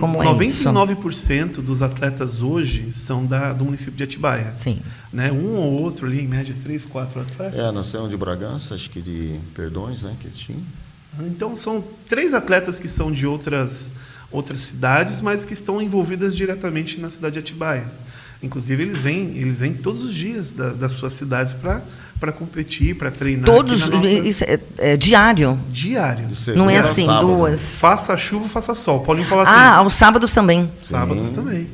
Como 99% dos atletas hoje são do município de Atibaia. Sim. Né? Um ou outro ali, em média, 3, 4 atletas. Nós temos de Bragança, acho que de Perdões, né, que tinha. Então, são 3 atletas que são de outras cidades, mas que estão envolvidas diretamente na cidade de Atibaia. Inclusive, eles vêm todos os dias das suas cidades para competir, para treinar. Todos, isso é diário? Diário. Não é assim, sábado. 2. Faça chuva, faça sol. Paulinho fala assim. Aos sábados também? Sábados também.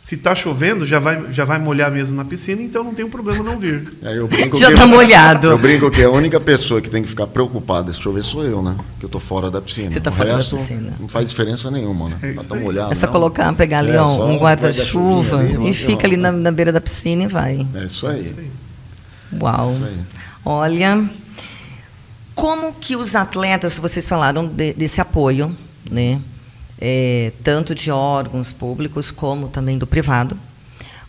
Se está chovendo, já vai molhar mesmo na piscina, então não tem um problema não vir. Já está molhado. Eu brinco que a única pessoa que tem que ficar preocupada se chover sou eu, né? Que eu estou fora da piscina. Você está fora da piscina. Não faz diferença nenhuma, né? Tá molhado, é só pegar ali um guarda-chuva e fica ali na beira da piscina e vai. É isso aí. Uau. É isso aí. Olha, como que os atletas, vocês falaram desse apoio, né? Tanto de órgãos públicos como também do privado.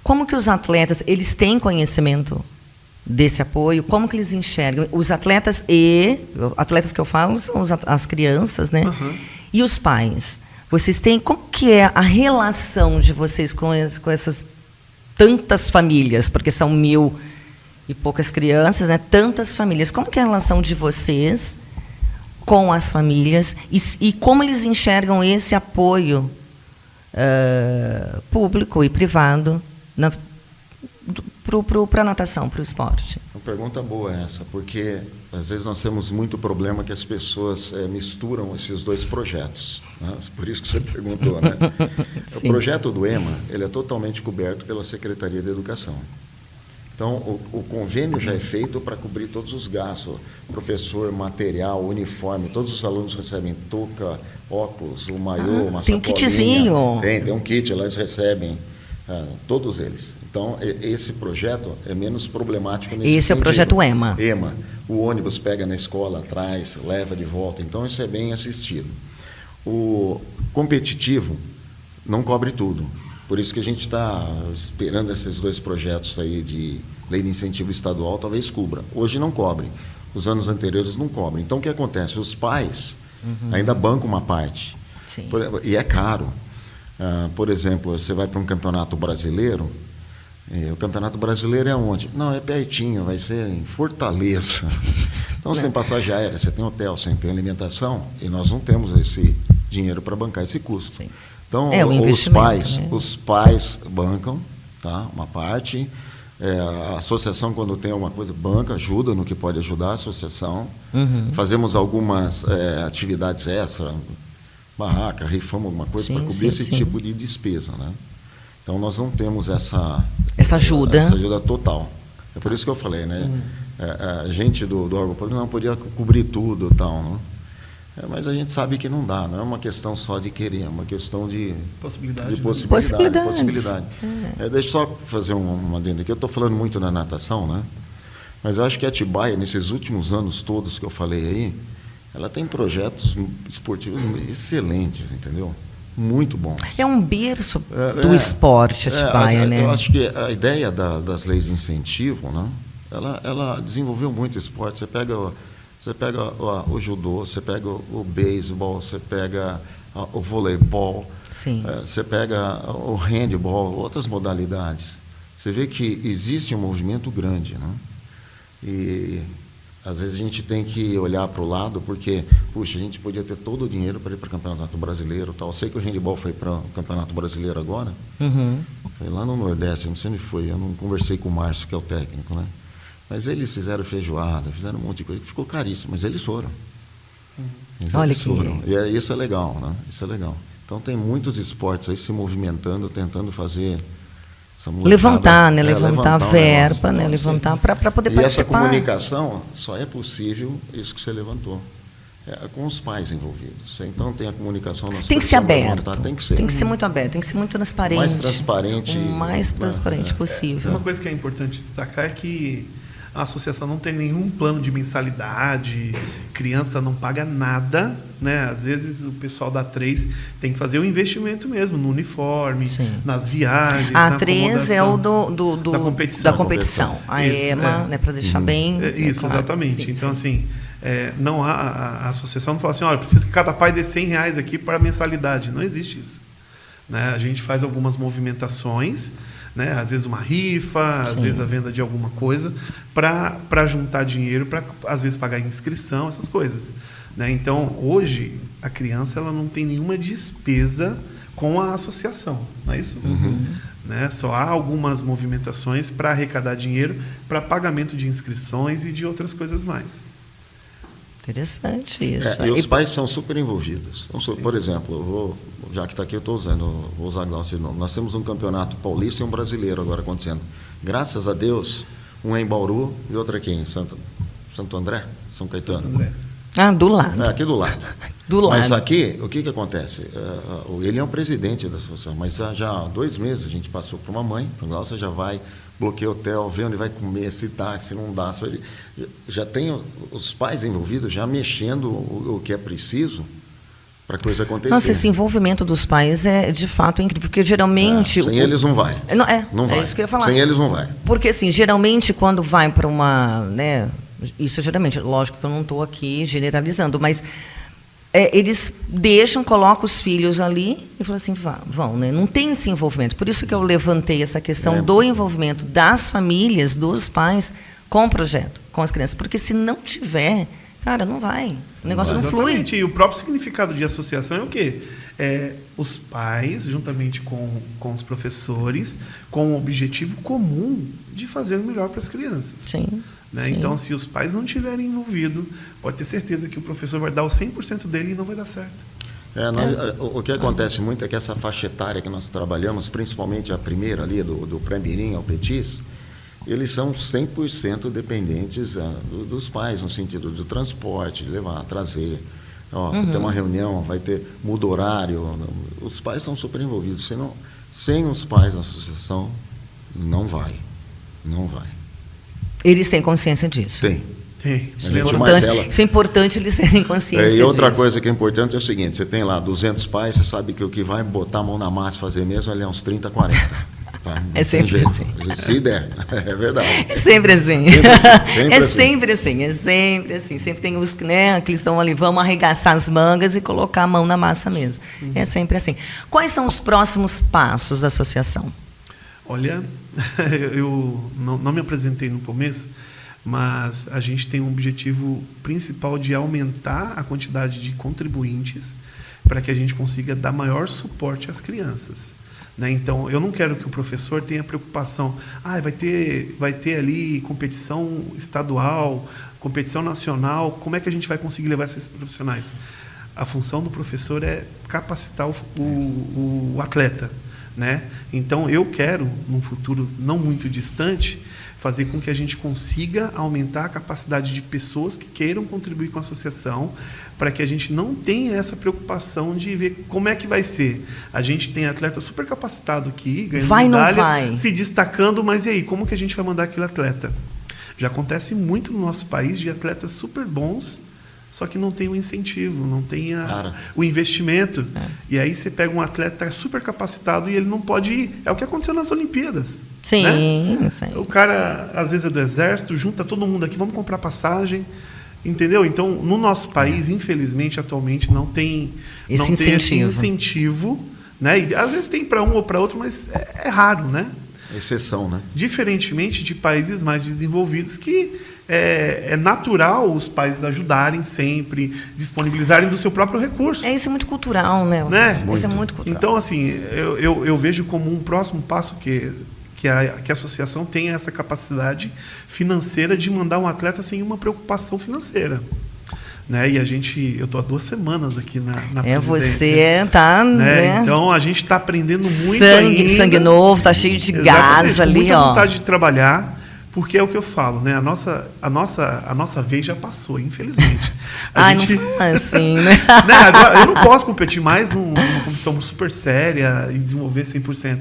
Como que os atletas, eles têm conhecimento desse apoio? Como que eles enxergam? Os atletas que eu falo são as crianças, né? Uhum. E os pais. Vocês têm, como que é a relação de vocês com essas tantas famílias? Porque são 1.000 e poucas crianças, né? Tantas famílias. Como que é a relação de vocês com as famílias e como eles enxergam esse apoio público e privado para a natação, para o esporte? Uma pergunta boa essa, porque às vezes nós temos muito problema que as pessoas misturam esses dois projetos, né? Por isso que você perguntou, né? O projeto do EMA, ele é totalmente coberto pela Secretaria de Educação. Então, o convênio já é feito para cobrir todos os gastos, professor, material, uniforme, todos os alunos recebem touca, óculos, o maiô, uma tem sacolinha. Um kitzinho. Tem um kit, lá eles recebem, todos eles. Então, esse projeto é menos problemático nesse sentido. Esse é o projeto EMA. EMA. O ônibus pega na escola, traz, leva de volta. Então, isso é bem assistido. O competitivo não cobre tudo. Por isso que a gente está esperando esses dois projetos aí de lei de incentivo estadual, talvez cubra. Hoje não cobre. Os anos anteriores não cobrem. Então, o que acontece? Os pais ainda bancam uma parte. Sim. E é caro. Por exemplo, você vai para um campeonato brasileiro, o campeonato brasileiro é onde? Não, é pertinho, vai ser em Fortaleza. Então, você tem passagem aérea, você tem hotel, você tem alimentação, e nós não temos esse dinheiro para bancar esse custo. Sim. Então, os pais bancam, tá? Uma parte. A associação, quando tem alguma coisa, banca, ajuda no que pode ajudar a associação. Fazemos algumas atividades extra, barraca, rifamos alguma coisa para cobrir esse tipo de despesa, né? Então, nós não temos essa ajuda. Essa ajuda total. É por isso que eu falei, né? A gente do órgão público não podia cobrir tudo e tal, né? Mas a gente sabe que não dá, não é uma questão só de querer, é uma questão de possibilidade. Deixa eu só fazer uma adendo aqui. Eu estou falando muito na natação, né? Mas eu acho que a Atibaia, nesses últimos anos todos que eu falei aí, ela tem projetos esportivos excelentes, entendeu? Muito bons. É um berço do esporte, Atibaia, né? Eu acho que a ideia das leis de incentivo, né? Ela desenvolveu muito esporte. Você pega o judô, você pega o beisebol, você pega o voleibol, você pega o handebol, outras modalidades. Você vê que existe um movimento grande, né? E às vezes a gente tem que olhar para o lado, porque, puxa, a gente podia ter todo o dinheiro para ir para o Campeonato Brasileiro. Tal. Eu sei que o handebol foi para o Campeonato Brasileiro agora, foi lá no Nordeste, não sei onde foi, eu não conversei com o Márcio, que é o técnico, né? Mas eles fizeram feijoada, fizeram um monte de coisa, que ficou caríssimo, mas eles foram. Olha que... E isso é legal, né? Isso é legal. Então, tem muitos esportes aí se movimentando, tentando fazer essa levantar a verba, né? Levantar para poder participar. E essa comunicação só é possível, isso que você levantou, com os pais envolvidos. Então, tem a comunicação... Tem que ser aberto. Tem que ser. Tem que ser muito aberto, tem que ser muito transparente. O mais transparente possível. Uma coisa que é importante destacar é que a associação não tem nenhum plano de mensalidade, criança não paga nada, né? Às vezes o pessoal da A3 tem que fazer o investimento mesmo no uniforme, nas viagens, a A3 é o da competição. A EMA, né, para deixar bem... Isso, claro. Exatamente. Então, assim, não há, a associação não fala assim, olha, preciso que cada pai dê R$100 aqui para mensalidade. Não existe isso. Né? A gente faz algumas movimentações, né? Às vezes uma rifa, às vezes a venda de alguma coisa, para juntar dinheiro, para às vezes pagar inscrição, essas coisas. Né? Então, hoje, a criança ela não tem nenhuma despesa com a associação, não é isso? Né? Só há algumas movimentações para arrecadar dinheiro para pagamento de inscrições e de outras coisas mais. Interessante isso. E os pais são super envolvidos. Então, por exemplo, já que está aqui, vou usar Glaucio de novo. Nós temos um campeonato paulista e um brasileiro agora acontecendo. Graças a Deus, um é em Bauru e outro aqui em Santo André, São Caetano. Santo André. Do lado. Aqui do lado. Mas aqui, o que acontece? Ele é o presidente da associação, mas já há 2 meses a gente passou para uma mãe, para o Glaucio já vai, bloqueia o hotel, vê onde vai comer, se dá, se não dá. Já tem os pais envolvidos, já mexendo o que é preciso para a coisa acontecer. Nossa, esse envolvimento dos pais é de fato incrível, porque geralmente... sem eles não vai. Não vai. É isso que eu ia falar. Sem eles não vai. Porque, assim, geralmente quando vai para uma... Né, isso geralmente, lógico que eu não estou aqui generalizando, mas eles colocam os filhos ali e falam assim, vão, né? Não tem esse envolvimento. Por isso que eu levantei essa questão do envolvimento das famílias, dos pais, com o projeto, com as crianças. Porque se não tiver, cara, não vai. O negócio não flui. Exatamente. E o próprio significado de associação é o quê? Os pais, juntamente com os professores, com o objetivo comum de fazer o melhor para as crianças. Sim. Né? Então, se os pais não estiverem envolvidos, pode ter certeza que o professor vai dar o 100% dele e não vai dar certo. O que acontece muito é que essa faixa etária que nós trabalhamos, principalmente a primeira ali, do pré-mirim ao petis, eles são 100% dependentes dos pais, no sentido do transporte, de levar, trazer. Tem uma reunião, muda horário. Os pais estão super envolvidos. Sem os pais na associação, não vai. Não vai. Eles têm consciência disso? Tem. Isso é importante eles terem consciência disso. E outra coisa que é importante é o seguinte, você tem lá 200 pais, você sabe que o que vai botar a mão na massa e fazer mesmo é uns 30, 40. Tá? É sempre assim. Se der, é verdade. É sempre assim. Sempre assim. Sempre tem os que estão ali, vamos arregaçar as mangas e colocar a mão na massa mesmo. É sempre assim. Quais são os próximos passos da associação? Olha, eu não me apresentei no começo, mas a gente tem um objetivo principal de aumentar a quantidade de contribuintes para que a gente consiga dar maior suporte às crianças. Né? Então, eu não quero que o professor tenha preocupação, vai ter ali competição estadual, competição nacional, como é que a gente vai conseguir levar esses profissionais? A função do professor é capacitar o atleta. Né? Então, eu quero, num futuro não muito distante, fazer com que a gente consiga aumentar a capacidade de pessoas que queiram contribuir com a associação, para que a gente não tenha essa preocupação de ver como é que vai ser. A gente tem atleta super capacitado aqui, ganhando medalha, se destacando, mas e aí, como que a gente vai mandar aquele atleta? Já acontece muito no nosso país de atletas super bons, só que não tem o incentivo, não tem o investimento. E aí você pega um atleta super capacitado e ele não pode ir. É o que aconteceu nas Olimpíadas. Sim, né? Sim. O cara, às vezes, é do exército, junta todo mundo aqui, vamos comprar passagem. Entendeu? Então, no nosso país, infelizmente, atualmente, não tem esse incentivo. Né? E, às vezes tem para um ou para outro, mas é raro, né? Exceção, né? Diferentemente de países mais desenvolvidos que é natural os pais ajudarem sempre, disponibilizarem do seu próprio recurso. Isso é muito cultural, né? Isso é muito cultural. Então, assim, eu vejo como um próximo passo que a associação tenha essa capacidade financeira de mandar um atleta sem uma preocupação financeira. Né? E eu estou há 2 semanas aqui na presidência. Você está... Né? Então, a gente está aprendendo muito ainda. Sangue novo, está cheio de gás ali. Muita vontade de trabalhar, porque é o que eu falo, né? A nossa vez já passou, infelizmente. Não fala assim, né? Agora, eu não posso competir mais numa competição super séria e desenvolver 100%.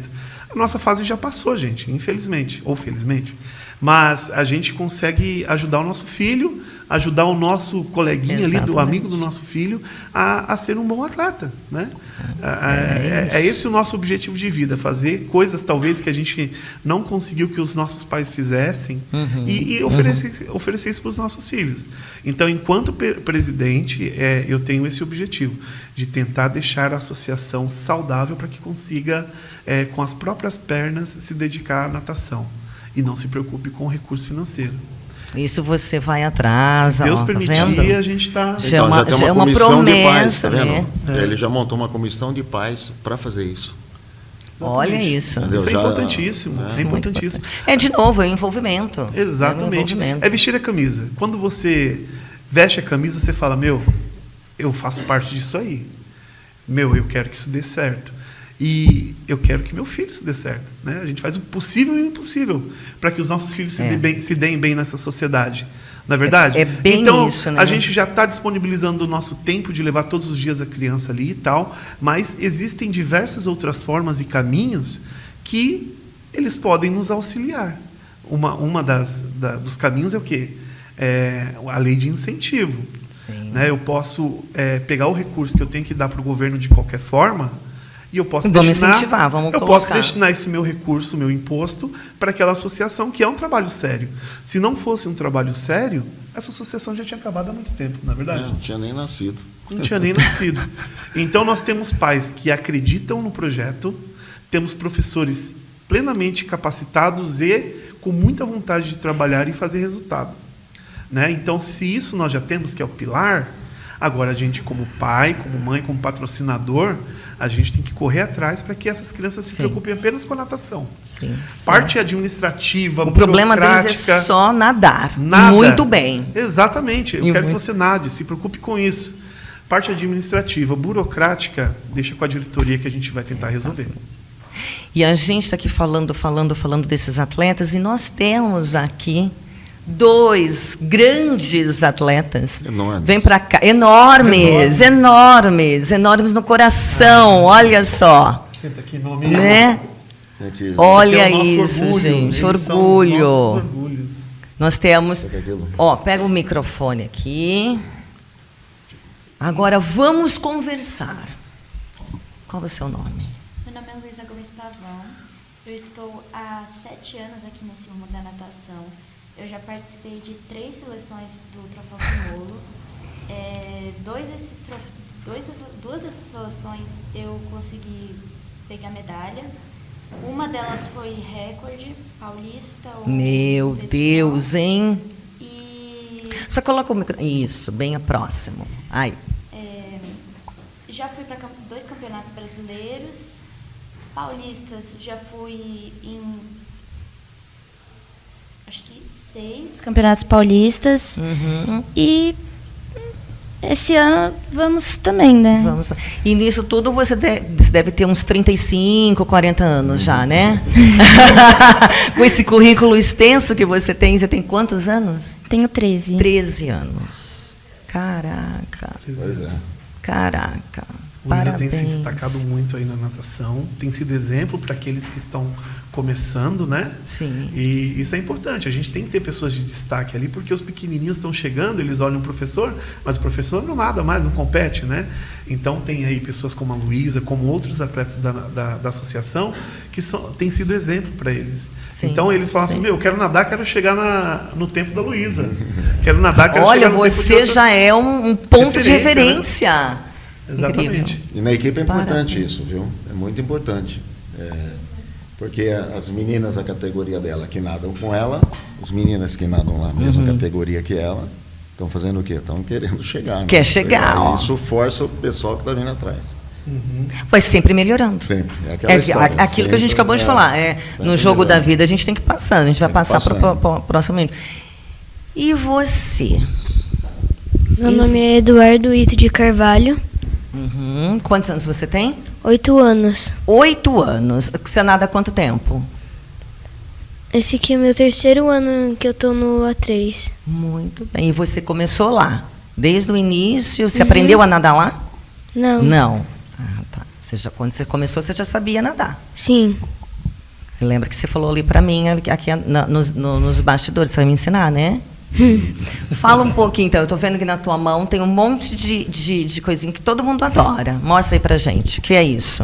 A nossa fase já passou, gente, infelizmente, ou felizmente. Mas a gente consegue ajudar o nosso filho, ajudar o nosso coleguinha ali, do amigo do nosso filho, a ser um bom atleta. Né? É esse o nosso objetivo de vida, fazer coisas talvez que a gente não conseguiu que os nossos pais fizessem e oferecer isso para os nossos filhos. Então, enquanto presidente, eu tenho esse objetivo, de tentar deixar a associação saudável para que consiga, com as próprias pernas, se dedicar à natação. E não se preocupe com o recurso financeiro. Isso você vai atrás. Se Deus permitir, a gente está... Já tem uma comissão de pais, tá vendo? Ele já montou uma comissão de pais para fazer isso. Olha isso. Isso é importantíssimo. É importantíssimo. De novo, é o envolvimento. Exatamente. É vestir a camisa. Quando você veste a camisa, você fala, eu faço parte disso aí. Eu quero que isso dê certo. E eu quero que meu filho se dê certo. Né? A gente faz o possível e o impossível para que os nossos filhos se deem bem nessa sociedade. Não é verdade? É bem então, isso, né? A gente já está disponibilizando o nosso tempo de levar todos os dias a criança ali e tal, mas existem diversas outras formas e caminhos que eles podem nos auxiliar. Uma dos caminhos é o quê? A lei de incentivo. Sim. Né? Eu posso pegar o recurso que eu tenho que dar para o governo de qualquer forma e eu posso incentivar, posso destinar esse meu recurso, meu imposto, para aquela associação, que é um trabalho sério. Se não fosse um trabalho sério, essa associação já tinha acabado há muito tempo, não é verdade? Não tinha nem nascido. Não tinha nem nascido. Então, nós temos pais que acreditam no projeto, temos professores plenamente capacitados e com muita vontade de trabalhar e fazer resultado. Né? Então, se isso nós já temos, que é o pilar, agora a gente, como pai, como mãe, como patrocinador, a gente tem que correr atrás para que essas crianças se preocupem apenas com a natação. Sim. Parte administrativa, o problema deles é só nadar. Nada. Muito bem. Exatamente. Eu quero que você nade, se preocupe com isso. Parte administrativa, burocrática, deixa com a diretoria que a gente vai tentar resolver. E a gente está aqui falando desses atletas, e nós temos aqui 2 grandes atletas. Enormes. Vem para cá. Enormes no coração. Olha só. Senta aqui, meu amigo. Né? Aqui, Olha é isso, orgulho. gente. Eles são Orgulho. os nossos orgulhos. Nós temos. Pega o microfone aqui. Agora vamos conversar. Qual é o seu nome? Meu nome é Luísa Gomes Pavão. Eu estou há 7 anos aqui nesse rumo da natação. Eu já participei de 3 seleções do Troféu Pinolo. Duas dessas seleções eu consegui pegar medalha. Uma delas foi recorde paulista. Meu Deus, hein? E Só coloca o microfone. Isso, bem próximo. Aí. já fui para 2 campeonatos brasileiros. Paulistas, já fui em acho que 6 campeonatos paulistas. Uhum. E esse ano vamos também, né? Vamos. E nisso tudo você deve ter uns 35, 40 anos já, né? Com esse currículo extenso que você tem quantos anos? Tenho 13. 13 anos. Caraca. Pois é. Caraca. Luísa tem Parabéns. se destacado muito aí na natação, tem sido exemplo para aqueles que estão começando, né? Sim. E isso é importante, a gente tem que ter pessoas de destaque ali, porque os pequenininhos estão chegando, eles olham o professor, mas o professor não nada mais, não compete, né? Então tem aí pessoas como a Luísa, como outros atletas da associação, que têm sido exemplo para eles. Sim, então eles falam sim. assim, eu quero nadar, quero chegar no tempo da Luísa. Quero nadar, quero Olha, chegar no tempo de você outras... já é um ponto de Referência, referência. né? Exatamente. Incrível. E na equipe é importante Parabéns. isso, viu? É muito importante. Porque as meninas da categoria dela que nadam com ela, as meninas que nadam lá, mesma categoria que ela, estão fazendo o quê? Estão querendo chegar. Né? Quer chegar, ó. Isso força o pessoal que está vindo atrás. Vai sempre melhorando. Sempre. É aquela história, aquilo que a gente sempre, acabou de falar. No jogo da vida a gente tem que passar. A gente vai passar para o próximo minuto. E você? Meu nome é Eduardo Ito de Carvalho, Uhum. Quantos anos você tem? 8 anos. 8 anos. Você nada há quanto tempo? Esse aqui é o meu 3º ano que eu tô no A3. Muito bem. E você começou lá? Desde o início? Você aprendeu a nadar lá? Não. Não. Ah, tá. Quando você começou, você já sabia nadar. Sim. Você lembra que você falou ali para mim, aqui nos bastidores, você vai me ensinar, né? Fala um pouquinho, então. Eu estou vendo que na tua mão tem um monte de coisinha que todo mundo adora. Mostra aí pra gente. O que é isso?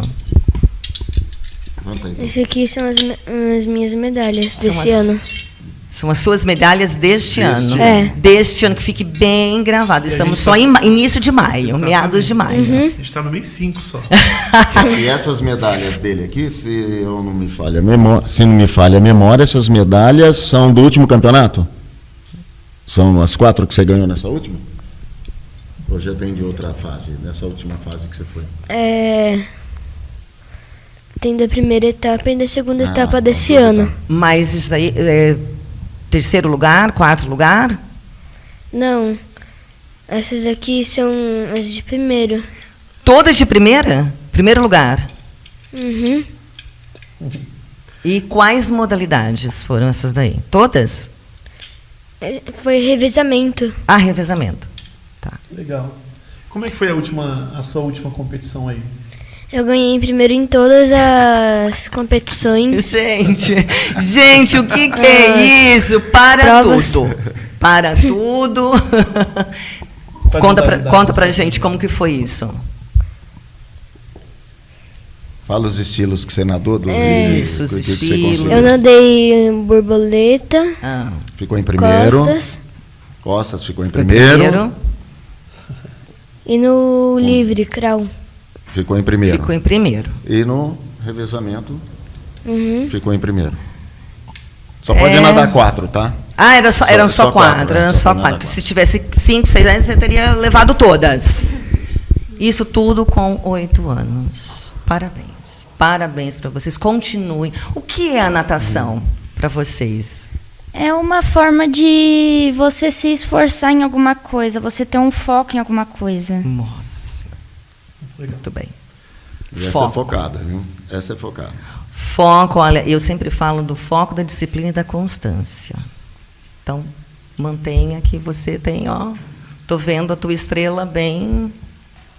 Esse aqui são as minhas medalhas desse ano. São as suas medalhas deste ano. É. Deste ano, que fique bem gravado. Estamos só em início de maio, meados de maio. A gente está no mês 5 só. E essas medalhas dele aqui, se eu não me falha a memória, essas medalhas são do último campeonato? São as 4 que você ganhou nessa última? Ou já tem de outra fase, nessa última fase que você foi? Tem da primeira etapa e da segunda etapa desse ano. Mas isso daí é 3º lugar, 4º lugar? Não. Essas aqui são as de primeiro. Todas de primeira? Primeiro lugar. Uhum. E quais modalidades foram essas daí? Todas? Foi revezamento. Ah, revezamento. Tá. Legal. Como é que foi a sua última competição aí? Eu ganhei em primeiro em todas as competições. Gente, o que é isso? Para Provas. tudo. Para tudo. Conta pra gente como que foi isso. Fala os estilos que você nadou do Isso, os que você estilos. conseguiu. Eu nadei em borboleta, Ah, Ficou em primeiro. Costas ficou em primeiro. e no livre, crawl. Ficou em primeiro. Ficou em primeiro. E no revezamento Uhum. ficou em primeiro. Só pode nadar 4, tá? Ah, eram só quatro. só quatro, Eram só só pode quatro. nadar Se tivesse 5, 6 anos, você teria levado todas. Isso tudo com 8 anos. Parabéns. Parabéns para vocês. Continuem. O que é a natação para vocês? É uma forma de você se esforçar em alguma coisa, você ter um foco em alguma coisa. Nossa. Muito bem. E essa Foco. é focada, viu? Essa é focada. Foco, olha, eu sempre falo do foco, da disciplina e da constância. Então, mantenha que você tem, ó, tô vendo a tua estrela bem.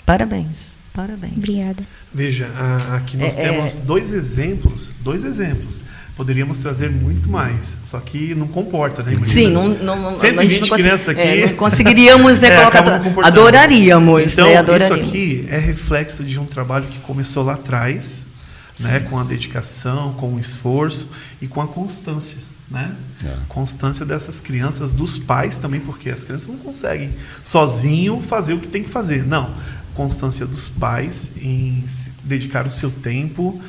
Parabéns, parabéns. Obrigada. Veja, aqui nós temos dois exemplos. Poderíamos trazer muito mais, só que não comporta, né? Imagina, Sim, não 120 crianças aqui. não conseguiríamos, né, colocar. acaba não comportando. Adoraríamos, então, né? Adoraríamos. isso aqui é reflexo de um trabalho que começou lá atrás, né? Com a dedicação, com o esforço e com a constância, né? Constância dessas crianças, dos pais também, porque as crianças não conseguem sozinho fazer o que tem que fazer. Não. Constância dos pais em dedicar o seu tempo,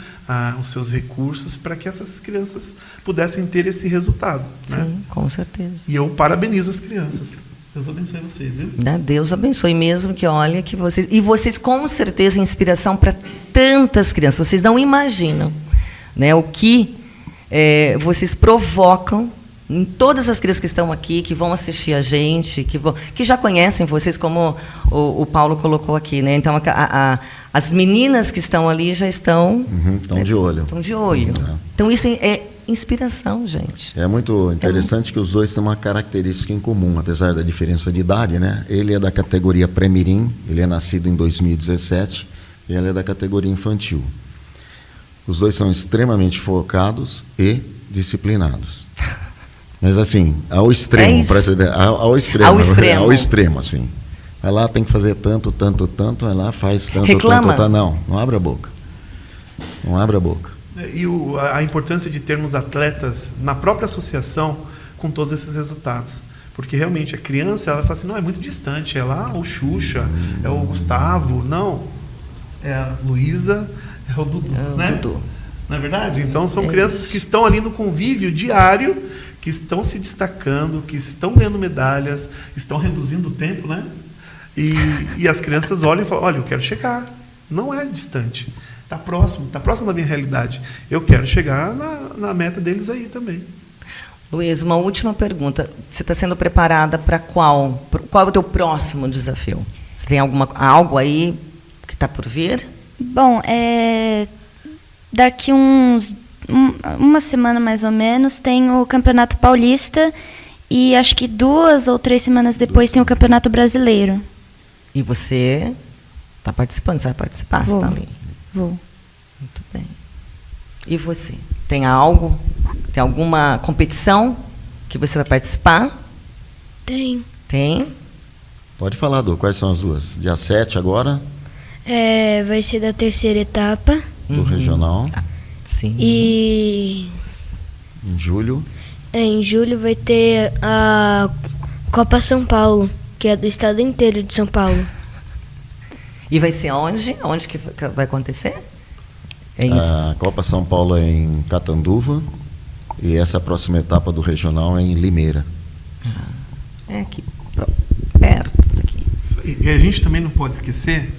os seus recursos, para que essas crianças pudessem ter esse resultado. Sim, né? com certeza. E eu parabenizo as crianças. Deus abençoe vocês, viu? Deus abençoe mesmo, que olha que vocês... E vocês, com certeza, inspiração para tantas crianças. Vocês não imaginam, né, o que vocês provocam em todas as crianças que estão aqui, que vão assistir a gente, que já conhecem vocês, como o Paulo colocou aqui, né? Então, as meninas que estão ali já estão... Estão de olho. Estão de olho. Então, isso é inspiração, gente. É muito interessante que os dois têm uma característica em comum, apesar da diferença de idade, né? Ele é da categoria pré-mirim, ele é nascido em 2017, e ela é da categoria infantil. Os dois são extremamente focados e disciplinados. Mas assim, ao extremo, ao extremo, assim. Vai lá, tem que fazer tanto, vai lá, faz tanto, Reclama. tanto. Não abre a boca. Não abre a boca. E a importância de termos atletas na própria associação com todos esses resultados. Porque realmente a criança, ela fala assim, não, é muito distante, é lá o Xuxa, é o Gustavo, não, é a Luísa, é o Dudu, né? Dudu. Não é verdade? Então são crianças que estão ali no convívio diário, que estão se destacando, que estão ganhando medalhas, estão reduzindo o tempo, né? E as crianças olham e falam, olha, eu quero chegar, não é distante. Está próximo da minha realidade. Eu quero chegar na meta deles aí também. Luiz, uma última pergunta. Você está sendo preparada para qual? Qual é o teu próximo desafio? Você tem algo aí que está por vir? Bom, daqui uma semana mais ou menos tem o Campeonato Paulista e acho que 2 ou 3 semanas depois tem o Campeonato Brasileiro. E você está participando? Você vai participar? Você está ali? Vou. Muito bem. E você? Tem algo? Tem alguma competição que você vai participar? Tem. Tem? Pode falar, Du, quais são as duas? Dia 7 agora, Vai ser da terceira etapa. do regional. Sim. E Em julho, em julho vai ter a Copa São Paulo, que é do estado inteiro de São Paulo. E vai ser onde? Onde que vai acontecer? a Copa São Paulo é em Catanduva e essa próxima etapa do regional é em Limeira. É aqui, perto daqui. Isso aí. E a gente também não pode esquecer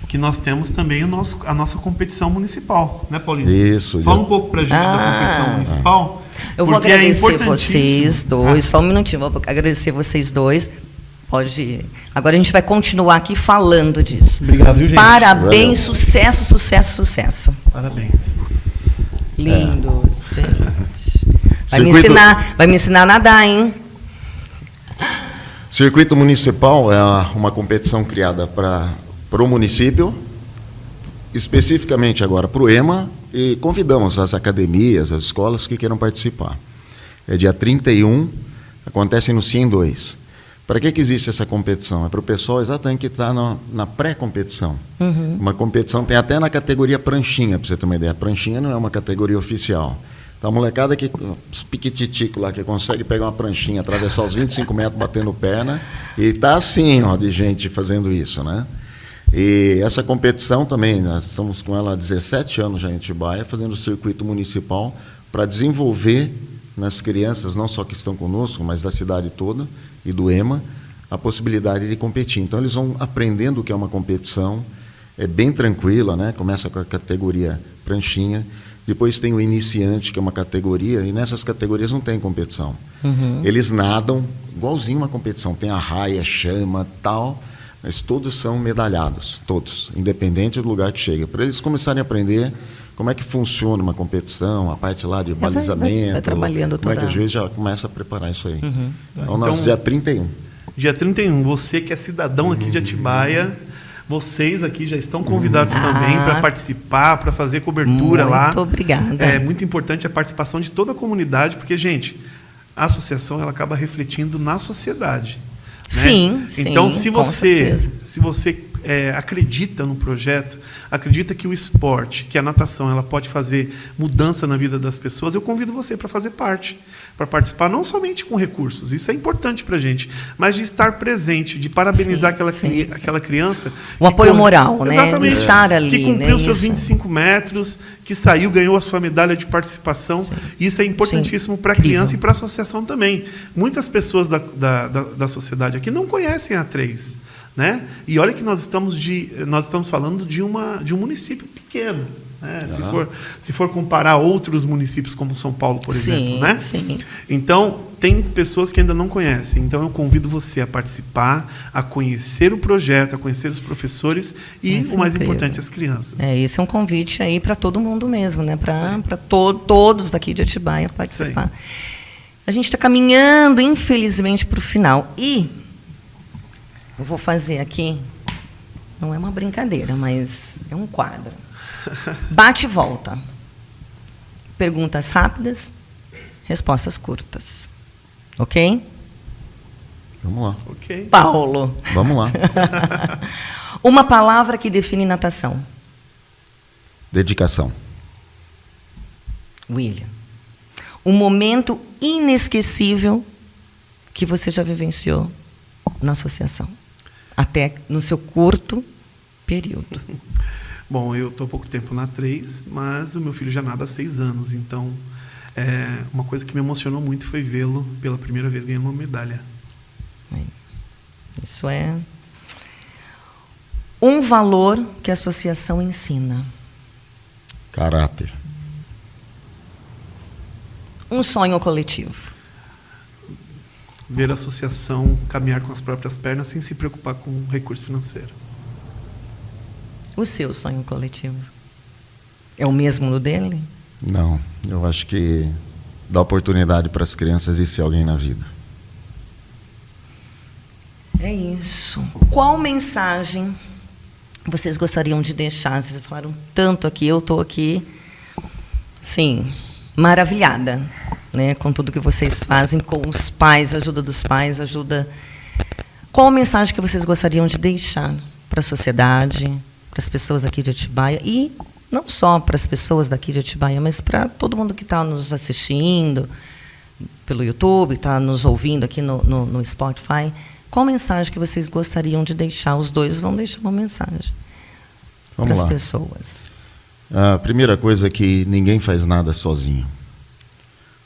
que nós temos também a nossa competição municipal, né, Paulinho? Isso. Fala um pouco para a gente da competição municipal. Eu vou porque agradecer importantíssimo. vocês dois, só um minutinho, vou agradecer vocês dois Pode. Agora a gente vai continuar aqui falando disso. Obrigado, viu, gente? Parabéns, Valeu. sucesso, sucesso, sucesso. Parabéns. Lindo, gente. Circuito- Vai me ensinar a nadar, hein? Circuito Municipal é uma competição criada para o município, especificamente agora para o EMA, e convidamos as academias, as escolas que queiram participar. É dia 31, acontece no CIEM 2. Para que existe essa competição? É para o pessoal exatamente que está na pré-competição. Uma competição tem até na categoria pranchinha, para você ter uma ideia. A pranchinha não é uma categoria oficial. Então, a molecada que, os piquititicos lá, que consegue pegar uma pranchinha, atravessar os 25 metros batendo perna, e está assim, ó, de gente fazendo isso, né? E essa competição também, nós estamos com ela há 17 anos já em Atibaia, fazendo o circuito municipal para desenvolver nas crianças, não só que estão conosco, mas da cidade toda e do EMA, a possibilidade de competir. Então, eles vão aprendendo o que é uma competição, é bem tranquila, né? Começa com a categoria pranchinha, depois tem o iniciante, que é uma categoria, e nessas categorias não tem competição. Eles nadam igualzinho uma competição, tem a raia, chama, tal, mas todos são medalhados, todos, independente do lugar que chega. Para eles começarem a aprender como é que funciona uma competição, a parte lá de balizamento, vai trabalhando como é que toda- o juiz já começa a preparar isso aí. Então, Então, nós dia 31. Dia 31, você que é cidadão aqui de Atibaia, vocês aqui já estão convidados também para participar, para fazer cobertura lá. Muito obrigada. É muito importante a participação de toda a comunidade, porque, gente, a associação ela acaba refletindo na sociedade. Né? Sim, sim, Então, se com você, certeza. acredita no projeto, acredita que o esporte, que a natação, ela pode fazer mudança na vida das pessoas, eu convido você para fazer parte, para participar não somente com recursos, isso é importante para a gente, mas de estar presente, de parabenizar Sim, aquela criança. O apoio moral, né? Exatamente. Estar ali, que cumpriu né? seus Isso. 25 metros, que saiu, ganhou a sua medalha de participação. Isso é importantíssimo para a criança e para a associação também. Muitas pessoas da sociedade aqui não conhecem a A3. Né? E olha que nós estamos falando de um município pequeno. Né? Se for comparar outros municípios como São Paulo, por exemplo. Né? Sim. Então, tem pessoas que ainda não conhecem. Então, eu convido você a participar, a conhecer o projeto, a conhecer os professores e, Isso o mais é incrível. importante, as crianças. Esse é um convite aí para todo mundo mesmo, né? Para todos daqui de Atibaia participar. A gente está caminhando, infelizmente, para o final. E eu vou fazer aqui, não é uma brincadeira, mas é um quadro. Bate e volta. Perguntas rápidas, respostas curtas. Ok? Vamos lá. Ok? Paulo, Vamos lá. uma palavra que define natação. Dedicação. William, um momento inesquecível que você já vivenciou na associação, até no seu curto período. Bom, eu estou há pouco tempo na 3, mas o meu filho já nada há 6 anos. Então, uma coisa que me emocionou muito foi vê-lo pela primeira vez ganhando uma medalha. Isso é um valor que a associação ensina. Caráter. Um sonho coletivo. Ver a associação caminhar com as próprias pernas sem se preocupar com recurso financeiro. O seu sonho coletivo. É o mesmo do dele? Não, eu acho que dá oportunidade para as crianças e ser alguém na vida. É isso. Qual mensagem vocês gostariam de deixar? Vocês falaram tanto aqui, eu estou aqui, sim, maravilhada, né, com tudo que vocês fazem, com os pais, ajuda dos pais, ajuda... Qual mensagem que vocês gostariam de deixar para a sociedade, para as pessoas aqui de Atibaia, e não só para as pessoas daqui de Atibaia, mas para todo mundo que está nos assistindo pelo YouTube, está nos ouvindo aqui no Spotify? Qual mensagem que vocês gostariam de deixar? Os dois vão deixar uma mensagem para as pessoas. A primeira coisa é que ninguém faz nada sozinho.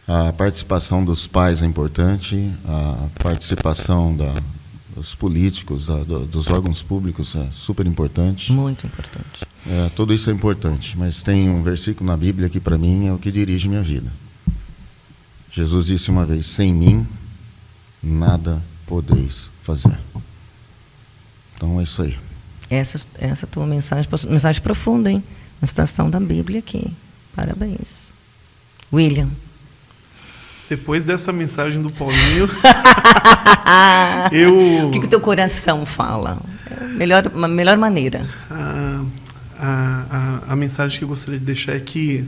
A participação dos pais é importante, a participação dos políticos, dos órgãos públicos é super importante. Muito importante. Tudo isso é importante, mas tem um versículo na Bíblia que, para mim, é o que dirige minha vida. Jesus disse uma vez: sem mim, nada podeis fazer. Então é isso aí. Essa tua mensagem profunda, hein? Uma citação da Bíblia aqui. Parabéns. William. Depois dessa mensagem do Paulinho, O que o teu coração fala? Uma melhor maneira. A mensagem que eu gostaria de deixar é que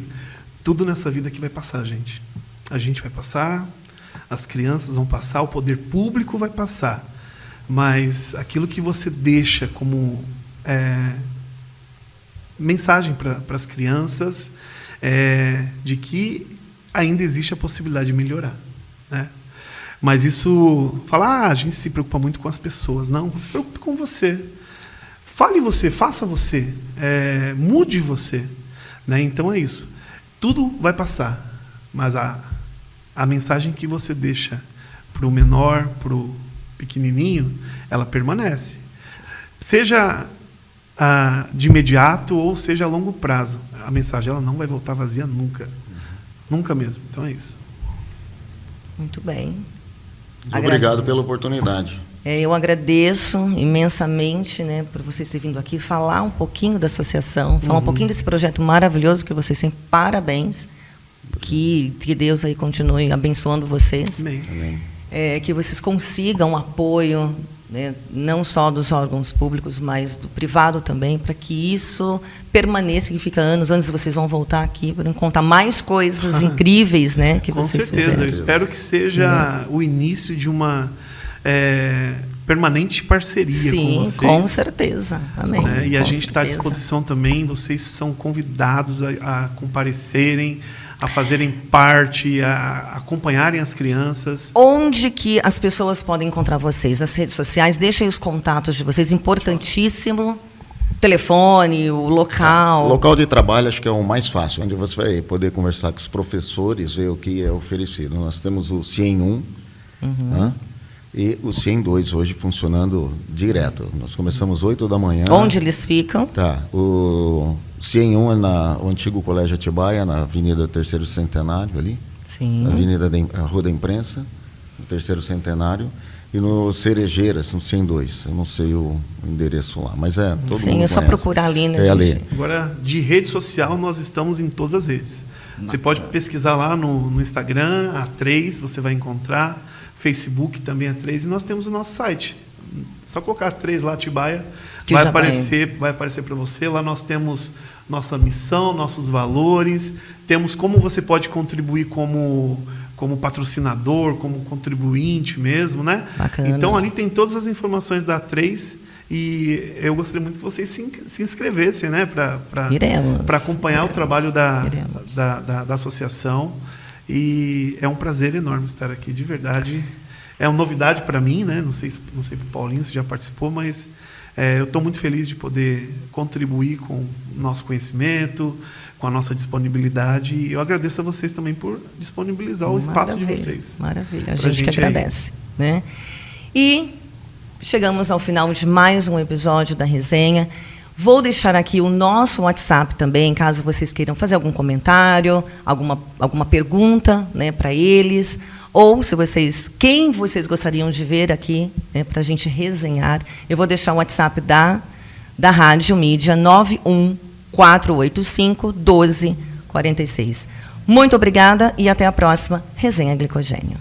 tudo nessa vida aqui vai passar, gente. A gente vai passar, as crianças vão passar, o poder público vai passar. Mas aquilo que você deixa como mensagem para as crianças de que ainda existe a possibilidade de melhorar, né? Mas isso, a gente se preocupa muito com as pessoas. Não, se preocupe com você. Fale você, faça você, mude você, né? Então é isso. Tudo vai passar, mas a mensagem que você deixa para o menor, para o pequenininho, ela permanece. Seja de imediato ou seja a longo prazo. A mensagem ela não vai voltar vazia nunca. Nunca mesmo. Então é isso. Muito bem. Obrigado pela oportunidade. Eu agradeço imensamente, né, por vocês terem vindo aqui falar um pouquinho da associação, falar um pouquinho desse projeto maravilhoso que vocês têm. Parabéns. Que Deus aí continue abençoando vocês. Amém. Amém. Que vocês consigam apoio, né, não só dos órgãos públicos, mas do privado também, para que isso permaneça, que fica anos vocês vão voltar aqui para contar mais coisas incríveis, né, que Com vocês certeza. fizeram. Eu espero que seja o início de uma permanente parceria com Sim, vocês. com certeza. Amém. Né? E a Com gente está à certeza. disposição também. Vocês são convidados a comparecerem, a fazerem parte, a acompanharem as crianças. Onde que as pessoas podem encontrar vocês? As redes sociais, deixem os contatos de vocês, importantíssimo. Telefone, o local. O local de trabalho acho que é o mais fácil, onde você vai poder conversar com os professores, ver o que é oferecido. Nós temos o CIEM 1 né? E o CIEM 2 hoje funcionando direto. Nós começamos 8 da manhã. Onde eles ficam? Tá. O CIEM 1 é no antigo Colégio Atibaia, na Avenida Terceiro Centenário ali. Sim. Na Rua da Imprensa, no Terceiro Centenário. E no Cerejeiras, no CIEM 2. Eu não sei o endereço lá, mas todo Sim, mundo é só conhece. procurar ali, né, É gente? ali. Agora, de rede social, nós estamos em todas as redes. Você pode pesquisar lá no Instagram, A3, você vai encontrar. Facebook também A3. E nós temos o nosso site. Só colocar A3 lá, Atibaia, vai aparecer para você. Lá nós temos nossa missão, nossos valores. Temos como você pode contribuir como patrocinador, como contribuinte mesmo, né? Bacana. Então, ali tem todas as informações da A3 e eu gostaria muito que vocês se inscrevessem, né? Para acompanhar o trabalho da associação. E é um prazer enorme estar aqui, de verdade. É uma novidade para mim, né? Não sei para o Paulinho se já participou, mas eu estou muito feliz de poder contribuir com o nosso conhecimento, com a nossa disponibilidade. E eu agradeço a vocês também por disponibilizar o espaço de vocês. Maravilha, a gente que agradece. Né? E chegamos ao final de mais um episódio da resenha. Vou deixar aqui o nosso WhatsApp também, caso vocês queiram fazer algum comentário, alguma pergunta, né, para eles, ou quem vocês gostariam de ver aqui, né, para a gente resenhar. Eu vou deixar o WhatsApp da Rádio Mídia 91485-1246. Muito obrigada e até a próxima Resenha Glicogênio.